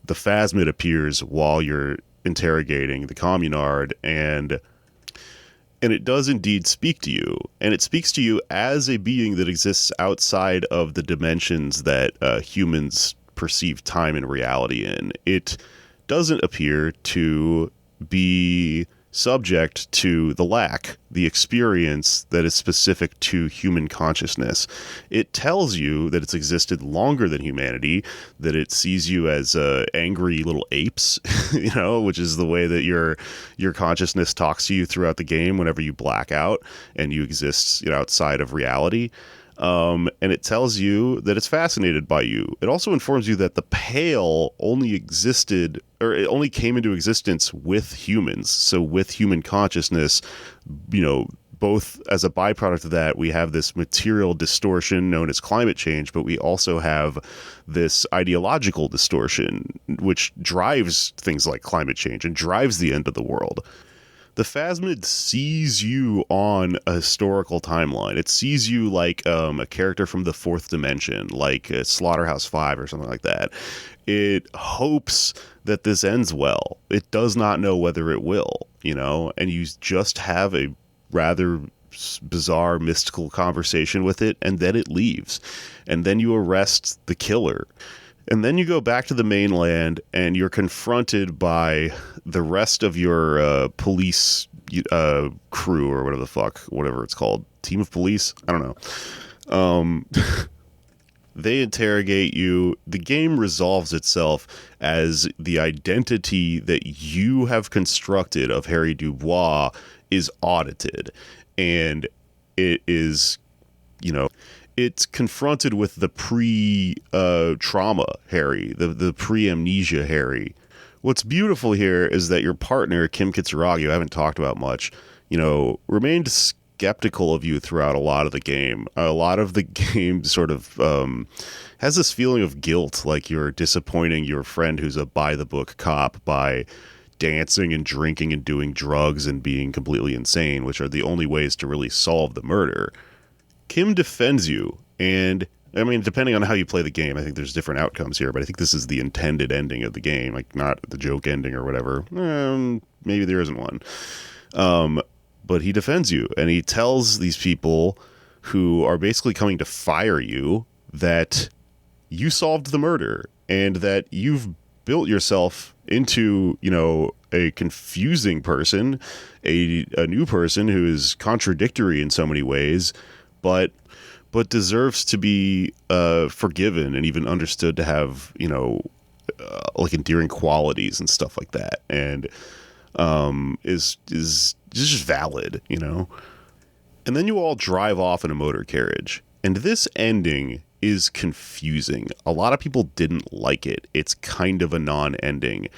the phasmid appears while you're interrogating the communard, and it does indeed speak to you. And it speaks to you as a being that exists outside of the dimensions that humans perceive time and reality in. It doesn't appear to be subject to the experience that is specific to human consciousness. It tells you that it's existed longer than humanity, that it sees you as angry little apes, which is the way that your consciousness talks to you throughout the game whenever you black out and you exist outside of reality. And it tells you that it's fascinated by you. It also informs you that the Pale only existed, or it only came into existence with humans. So with human consciousness, both as a byproduct of that, we have this material distortion known as climate change, but we also have this ideological distortion, which drives things like climate change and drives the end of the world. The phasmid sees you on a historical timeline. It sees you like a character from the fourth dimension, like Slaughterhouse-5 or something like that. It hopes that this ends well. It does not know whether it will, and you just have a rather bizarre, mystical conversation with it, and then it leaves. And then you arrest the killer. And then you go back to the mainland, and you're confronted by the rest of your police crew, or whatever it's called. Team of police? I don't know. They interrogate you. The game resolves itself as the identity that you have constructed of Harry Dubois is audited. And it is, it's confronted with the pre-trauma Harry, the pre-amnesia Harry. What's beautiful here is that your partner, Kim Kitsuragi, who I haven't talked about much, remained skeptical of you throughout a lot of the game. A lot of the game sort of has this feeling of guilt, like you're disappointing your friend who's a by-the-book cop by dancing and drinking and doing drugs and being completely insane, which are the only ways to really solve the murder. Kim defends you, and I mean, depending on how you play the game, I think there's different outcomes here, but I think this is the intended ending of the game, like not the joke ending or whatever. Maybe there isn't one. But he defends you, and he tells these people who are basically coming to fire you that you solved the murder, and that you've built yourself into, a confusing person, a new person who is contradictory in so many ways, but deserves to be forgiven and even understood to have, like endearing qualities and stuff like that, and is just valid, And then you all drive off in a motor carriage, and this ending is confusing. A lot of people didn't like it. It's kind of a non-ending.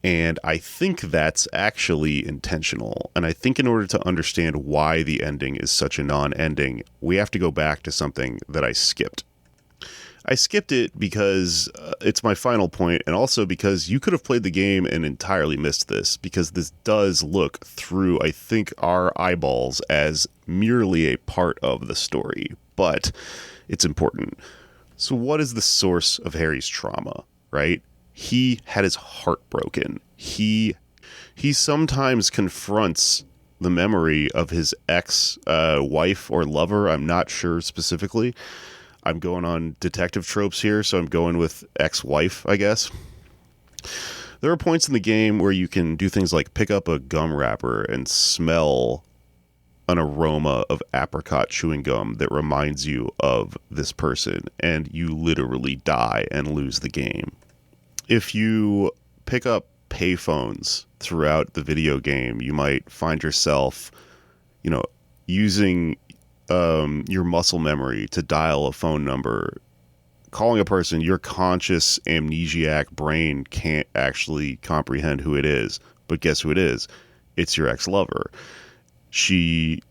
And I think that's actually intentional. And I think in order to understand why the ending is such a non-ending, we have to go back to something that I skipped. I skipped it because it's my final point, and also because you could have played the game and entirely missed this, because this does look through, I think, our eyeballs as merely a part of the story. But it's important. So what is the source of Harry's trauma, right? He had his heart broken. He sometimes confronts the memory of his ex-wife or lover. I'm not sure specifically. I'm going on detective tropes here, so I'm going with ex-wife, I guess. There are points in the game where you can do things like pick up a gum wrapper and smell an aroma of apricot chewing gum that reminds you of this person, and you literally die and lose the game. If you pick up payphones throughout the video game, you might find yourself, using your muscle memory to dial a phone number, calling a person. Your conscious amnesiac brain can't actually comprehend who it is, but guess who it is? It's your ex-lover. She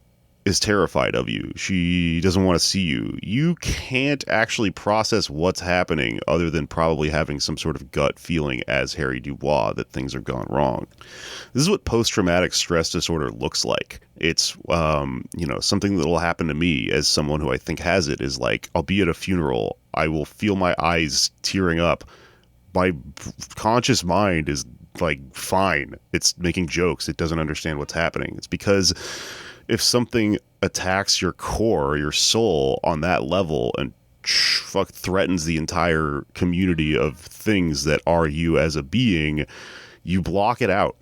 is terrified of you. She doesn't want to see you. You can't actually process what's happening other than probably having some sort of gut feeling as Harry Dubois that things are gone wrong. This is what post-traumatic stress disorder looks like. It's, something that will happen to me as someone who I think has it is like, I'll be at a funeral. I will feel my eyes tearing up. My conscious mind is like, fine. It's making jokes. It doesn't understand what's happening. It's because if something attacks your core, your soul on that level and threatens the entire community of things that are you as a being, you block it out.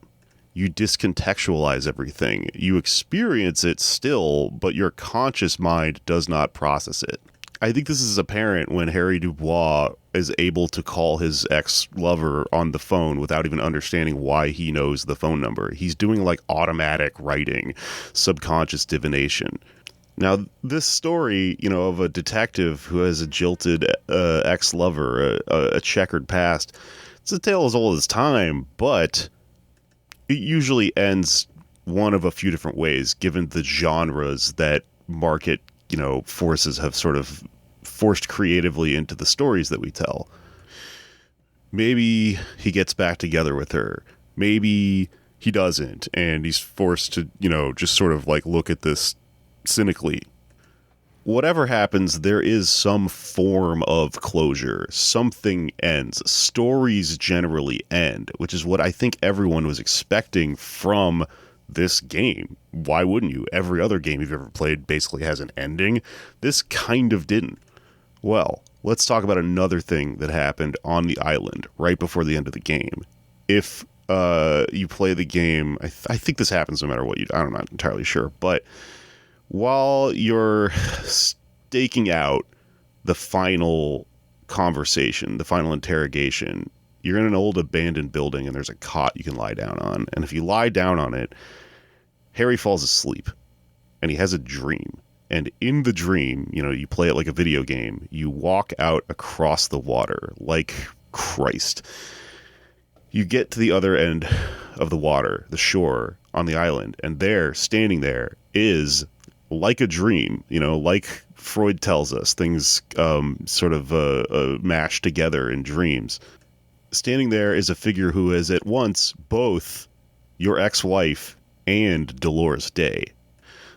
You discontextualize everything. You experience it still, but your conscious mind does not process it. I think this is apparent when Harry Dubois is able to call his ex-lover on the phone without even understanding why he knows the phone number. He's doing like automatic writing, subconscious divination. Now, this story, of a detective who has a jilted ex-lover, a checkered past, it's a tale as old as time, but it usually ends one of a few different ways, given the genres that market forces have sort of forced creatively into the stories that we tell. Maybe he gets back together with her. Maybe he doesn't, and he's forced to, just sort of like look at this cynically. Whatever happens, there is some form of closure. Something ends. Stories generally end, which is what I think everyone was expecting from this game. Why wouldn't you? Every other game you've ever played basically has an ending. This kind of didn't. Well, let's talk about another thing that happened on the island right before the end of the game. If you play the game, I think this happens no matter what you do. I'm not entirely sure, but while you're staking out the final conversation, the final interrogation, you're in an old abandoned building and there's a cot you can lie down on. And if you lie down on it, Harry falls asleep and he has a dream. And in the dream, you play it like a video game. You walk out across the water like Christ. You get to the other end of the water, the shore on the island. And there, standing there, is like a dream, like Freud tells us, things sort of mashed together in dreams. Standing there is a figure who is at once both your ex-wife and Dolores Day.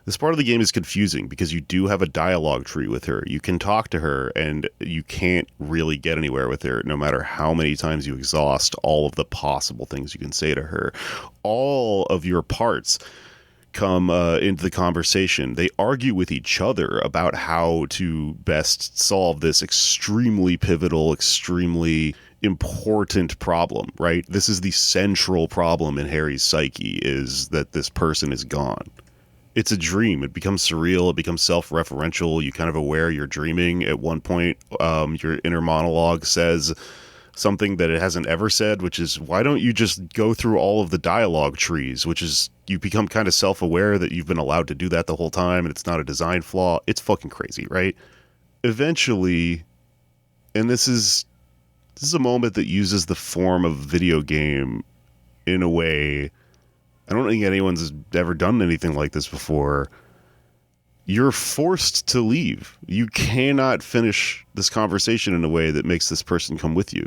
This part of the game is confusing because you do have a dialogue tree with her. You can talk to her and you can't really get anywhere with her no matter how many times you exhaust all of the possible things you can say to her. All of your parts come into the conversation. They argue with each other about how to best solve this extremely pivotal, extremely important problem, right? This is the central problem in Harry's psyche, is that this person is gone. It's a dream. It becomes surreal. It becomes self-referential. You kind of aware you're dreaming. At one point, your inner monologue says something that it hasn't ever said, which is, why don't you just go through all of the dialogue trees, which is, you become kind of self-aware that you've been allowed to do that the whole time and it's not a design flaw. It's fucking crazy, right? Eventually, and this is a moment that uses the form of video game in a way I don't think anyone's ever done anything like this before. You're forced to leave. You cannot finish this conversation in a way that makes this person come with you.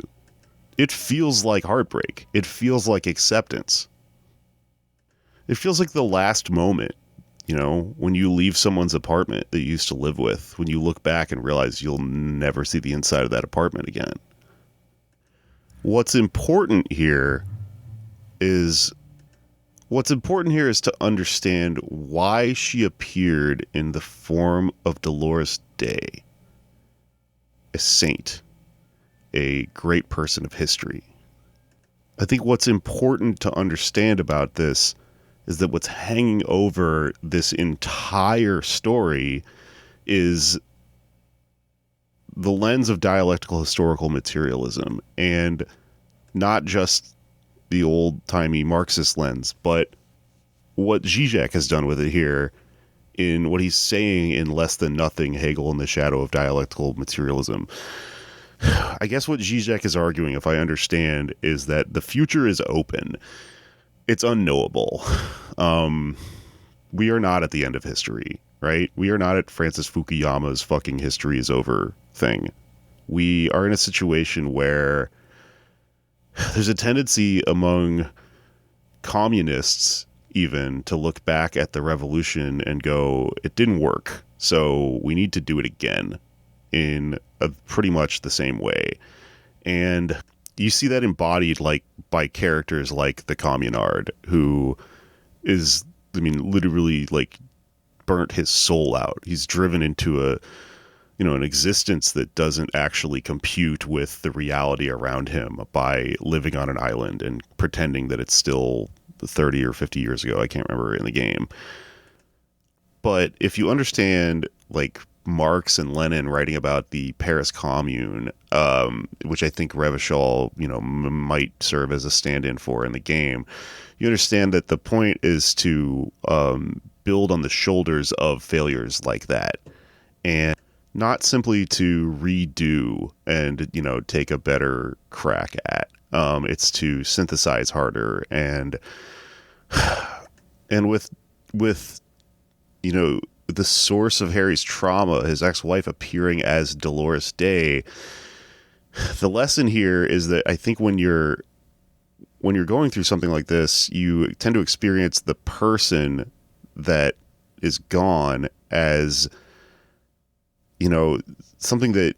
It feels like heartbreak. It feels like acceptance. It feels like the last moment, when you leave someone's apartment that you used to live with, when you look back and realize you'll never see the inside of that apartment again. What's important here is to understand why she appeared in the form of Dolores Day, a saint, a great person of history. I think what's important to understand about this is that what's hanging over this entire story is the lens of dialectical historical materialism, and not just the old-timey Marxist lens, but what Zizek has done with it here in what he's saying in Less Than Nothing, Hegel in the Shadow of Dialectical Materialism. I guess what Zizek is arguing, if I understand, is that the future is open. It's unknowable. We are not at the end of history, right? We are not at Francis Fukuyama's fucking history is over thing. We are in a situation where there's a tendency among communists even to look back at the revolution and go, it didn't work, so we need to do it again in pretty much the same way. And you see that embodied like by characters like the Communard, who is, I mean, literally like burnt his soul out. He's driven into an existence that doesn't actually compute with the reality around him by living on an island and pretending that it's still 30 or 50 years ago. I can't remember in the game. But if you understand like Marx and Lenin writing about the Paris Commune, which I think Revachol, might serve as a stand-in for in the game, you understand that the point is to build on the shoulders of failures like that, and not simply to redo and take a better crack at. It's to synthesize harder and with the source of Harry's trauma, his ex-wife appearing as Dolores Day. The lesson here is that I think when you're going through something like this, you tend to experience the person that is gone as, something that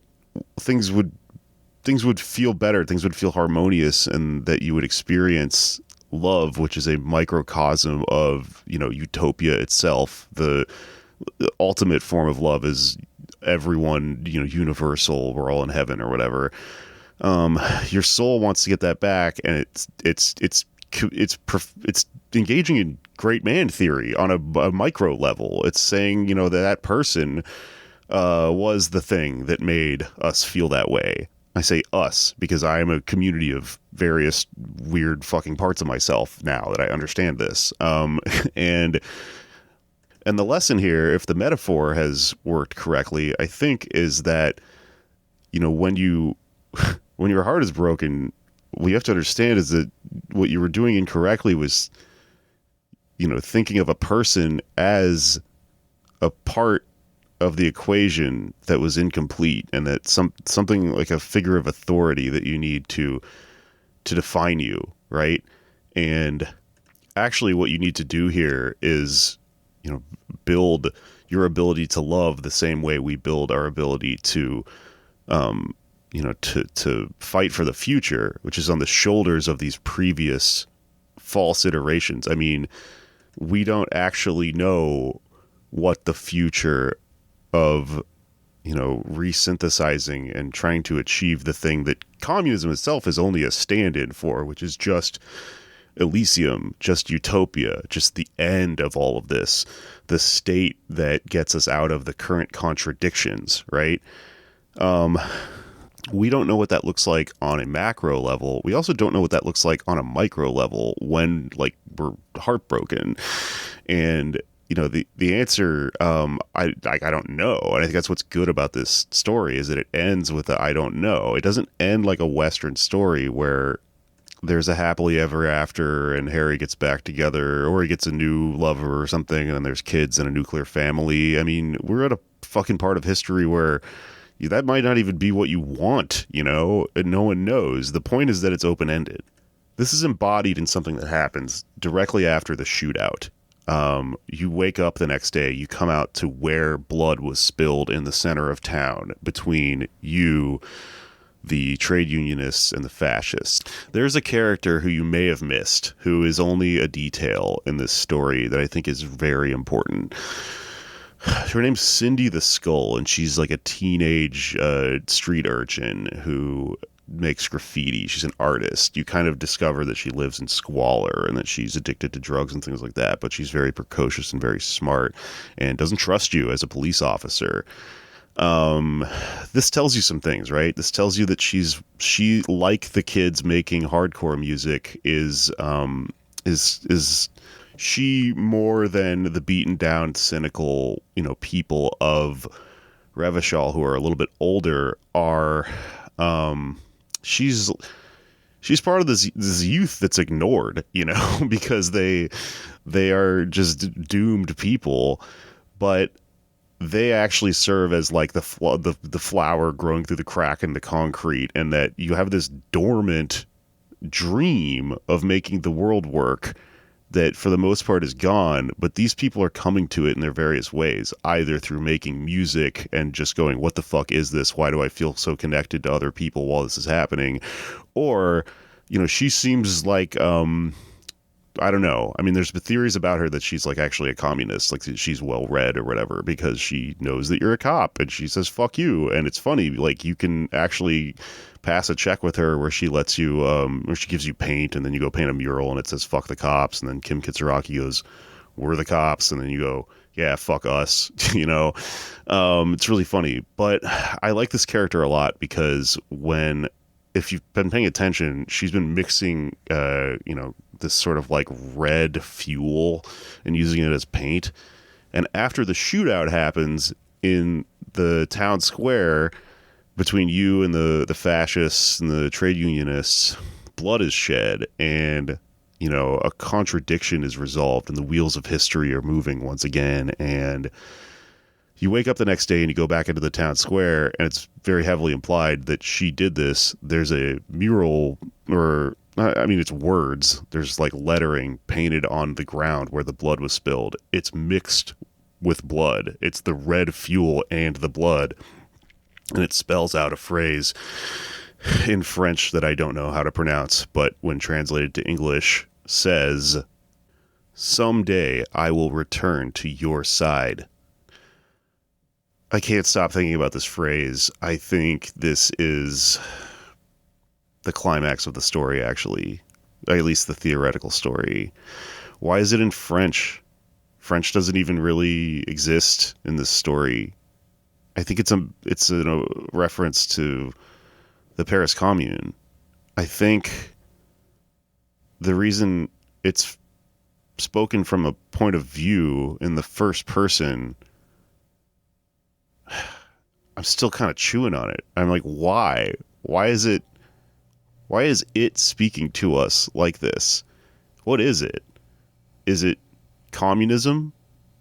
things would feel better, things would feel harmonious, and that you would experience love, which is a microcosm of, utopia itself. The ultimate form of love is everyone, universal, we're all in heaven or whatever. Your soul wants to get that back, and it's engaging in great man theory on a micro level. It's saying, that person was the thing that made us feel that way. I say us because I am a community of various weird fucking parts of myself now that I understand this. And the lesson here, if the metaphor has worked correctly, I think is that, when your heart is broken, what you have to understand is that what you were doing incorrectly was, thinking of a person as a part of the equation that was incomplete, and that something like a figure of authority that you need to define you, right? And actually what you need to do here is, build your ability to love the same way we build our ability to to fight for the future, which is on the shoulders of these previous false iterations. I mean, we don't actually know what the future of, resynthesizing and trying to achieve the thing that communism itself is only a stand-in for, which is just Elysium, just utopia, just the end of all of this, the state that gets us out of the current contradictions, right? We don't know what that looks like on a macro level. We also don't know what that looks like on a micro level when, we're heartbroken. And the answer, I don't know. And I think that's what's good about this story, is that it ends with a I don't know. It doesn't end like a Western story where there's a happily ever after and Harry gets back together, or he gets a new lover or something, and then there's kids and a nuclear family. I mean, we're at a fucking part of history where that might not even be what you want, and no one knows. The point is that it's open-ended. This is embodied in something that happens directly after the shootout. You wake up the next day, you come out to where blood was spilled in the center of town between you, the trade unionists, and the fascists. There's a character who you may have missed, who is only a detail in this story that I think is very important. Her name's Cindy the Skull, and she's like a teenage street urchin who makes graffiti. She's an artist. You kind of discover that she lives in squalor and that she's addicted to drugs and things like that, but she's very precocious and very smart and doesn't trust you as a police officer. This tells you some things, right? This tells you that she like the kids making hardcore music is she, more than the beaten down, cynical, people of Revachol who are a little bit older are, she's part of this youth that's ignored, because they are just doomed people. But they actually serve as like the flower growing through the crack in the concrete, and that you have this dormant dream of making the world work that for the most part is gone, but these people are coming to it in their various ways, either through making music and just going, what the fuck is this? Why do I feel so connected to other people while this is happening? Or, she seems like, I don't know. I mean, there's been theories about her that she's like actually a communist, like she's well read or whatever, because she knows that you're a cop and she says, fuck you. And it's funny, like you can actually pass a check with her where she lets you, where she gives you paint and then you go paint a mural and it says, fuck the cops. And then Kim Kitsuraki goes, we're the cops. And then you go, yeah, fuck us. It's really funny, but I like this character a lot because if you've been paying attention, she's been mixing, this sort of like red fuel and using it as paint. And after the shootout happens in the town square between you and the fascists and the trade unionists, blood is shed and, a contradiction is resolved and the wheels of history are moving once again. And you wake up the next day and you go back into the town square and it's very heavily implied that she did this. There's a mural it's words. There's like lettering painted on the ground where the blood was spilled. It's mixed with blood. It's the red fuel and the blood. And it spells out a phrase in French that I don't know how to pronounce, but when translated to English says, "Someday I will return to your side." I can't stop thinking about this phrase. I think this is the climax of the story, actually. At least the theoretical story. Why is it in French? French doesn't even really exist in this story. I think it's a reference to the Paris Commune. I think the reason it's spoken from a point of view in the first person, I'm still kind of chewing on it. I'm like, why? Why is it speaking to us like this? What is it? Is it communism?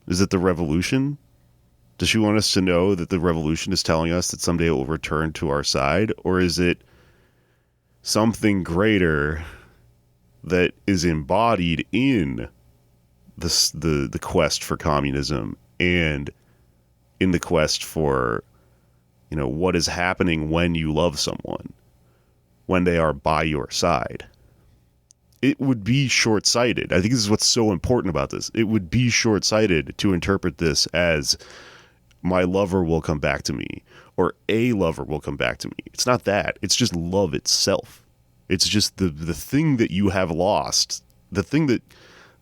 Is it the revolution? Does she want us to know that the revolution is telling us that someday it will return to our side? Or is it something greater that is embodied in the quest for communism and in the quest for, what is happening when you love someone, when they are by your side? It would be short-sighted. I think this is what's so important about this. It would be short-sighted to interpret this as my lover will come back to me or a lover will come back to me. It's not that. It's just love itself. It's just the thing that you have lost, the thing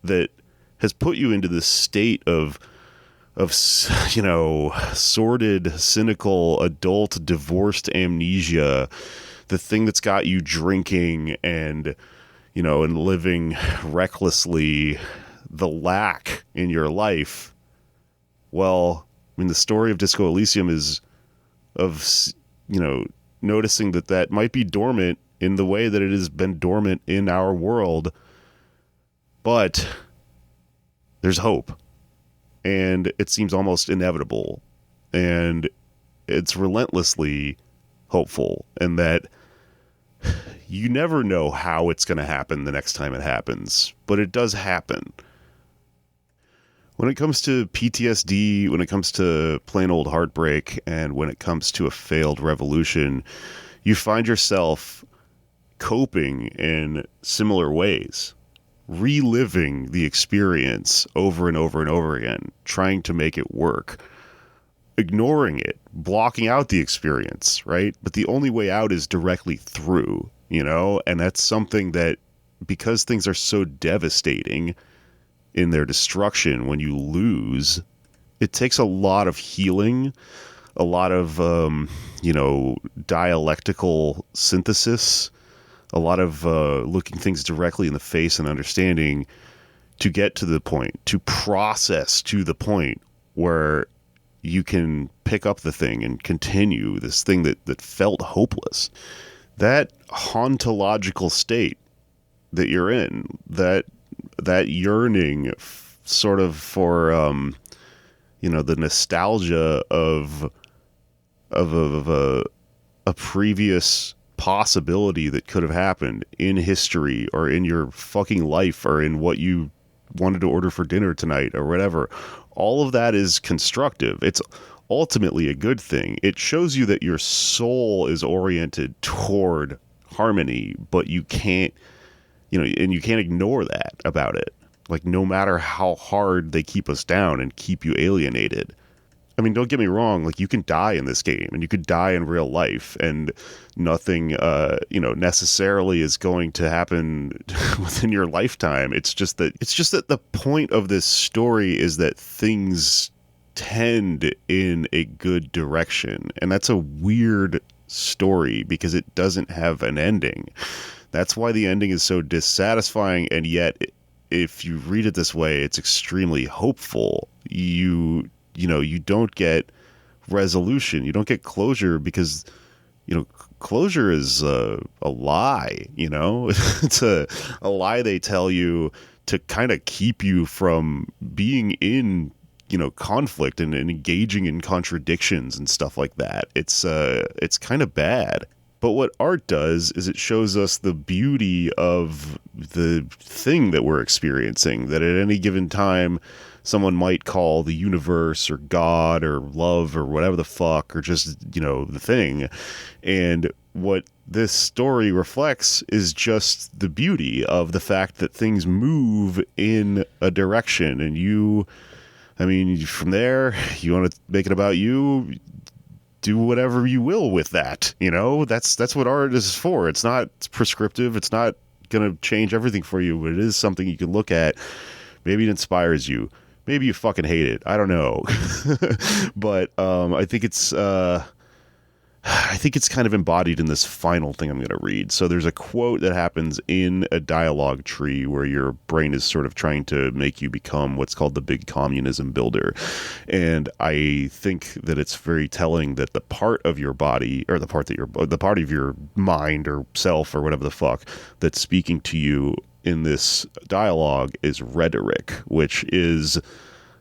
that has put you into this state of sordid, cynical, adult, divorced amnesia, the thing that's got you drinking and living recklessly, the lack in your life. Well, I mean, the story of Disco Elysium is of, noticing that might be dormant in the way that it has been dormant in our world, but there's hope. And it seems almost inevitable. And it's relentlessly hopeful. And that you never know how it's going to happen the next time it happens. But it does happen. When it comes to PTSD, when it comes to plain old heartbreak, and when it comes to a failed revolution, you find yourself coping in similar ways. Reliving the experience over and over and over again, trying to make it work, ignoring it, blocking out the experience, right? But the only way out is directly through, and that's something that, because things are so devastating in their destruction when you lose, it takes a lot of healing, a lot of, dialectical synthesis, a lot of looking things directly in the face and understanding to get to the point, to process to the point where you can pick up the thing and continue this thing that felt hopeless. That hauntological state that you're in, that yearning sort of for, the nostalgia of a previous possibility that could have happened in history or in your fucking life or in what you wanted to order for dinner tonight or whatever. All of that is constructive. It's ultimately a good thing. It shows you that your soul is oriented toward harmony, but you can't, and you can't ignore that about it. Like, no matter how hard they keep us down and keep you alienated. I mean, don't get me wrong, like, you can die in this game and you could die in real life and nothing, necessarily is going to happen within your lifetime. It's just that the point of this story is that things tend in a good direction. And that's a weird story because it doesn't have an ending. That's why the ending is so dissatisfying. And yet, if you read it this way, it's extremely hopeful. You don't get resolution. You don't get closure because, closure is a lie, It's a lie they tell you to kind of keep you from being in, conflict and engaging in contradictions and stuff like that. It's kind of bad. But what art does is it shows us the beauty of the thing that we're experiencing, that at any given time, someone might call the universe or God or love or whatever the fuck, or just, the thing. And what this story reflects is just the beauty of the fact that things move in a direction. And from there, you want to make it about you, do whatever you will with that. That's what art is for. It's not prescriptive. It's not going to change everything for you, but it is something you can look at. Maybe it inspires you. Maybe you fucking hate it. I don't know. But I think it's kind of embodied in this final thing I'm going to read. So there's a quote that happens in a dialogue tree where your brain is sort of trying to make you become what's called the big communism builder. And I think that it's very telling that the part of your body, or the part of your mind or self or whatever the fuck that's speaking to you in this dialogue is rhetoric, which is,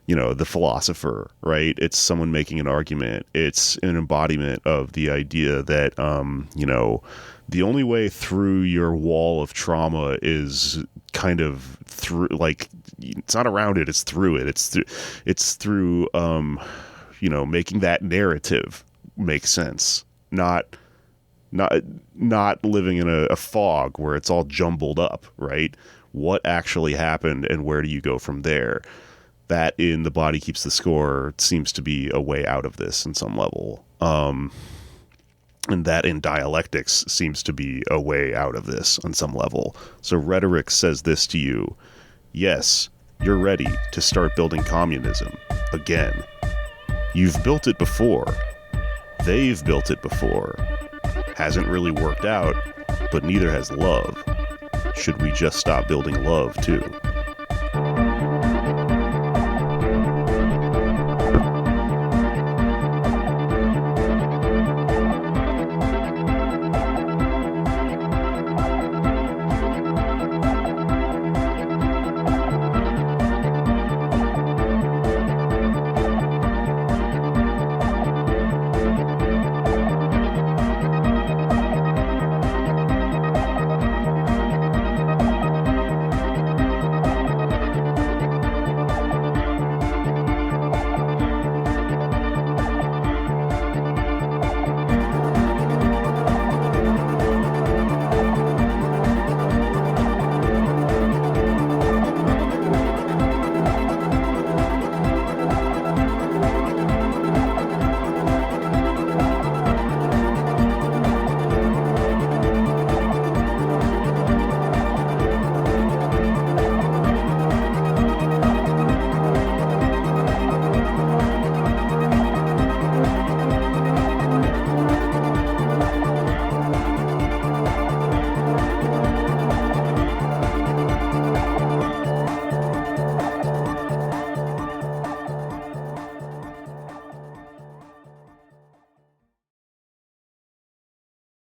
the philosopher, right? It's someone making an argument. It's an embodiment of the idea that, the only way through your wall of trauma is kind of through, like, it's not around it, it's through it. It's through, making that narrative make sense. Not living in a fog where it's all jumbled up, right? What actually happened and where do you go from there? That in The Body Keeps the Score seems to be a way out of this in some level. And that in Dialectics seems to be a way out of this on some level. So rhetoric says this to you: yes, you're ready to start building communism again. You've built it before. They've built it before. Hasn't really worked out, but neither has love. Should we just stop building love too?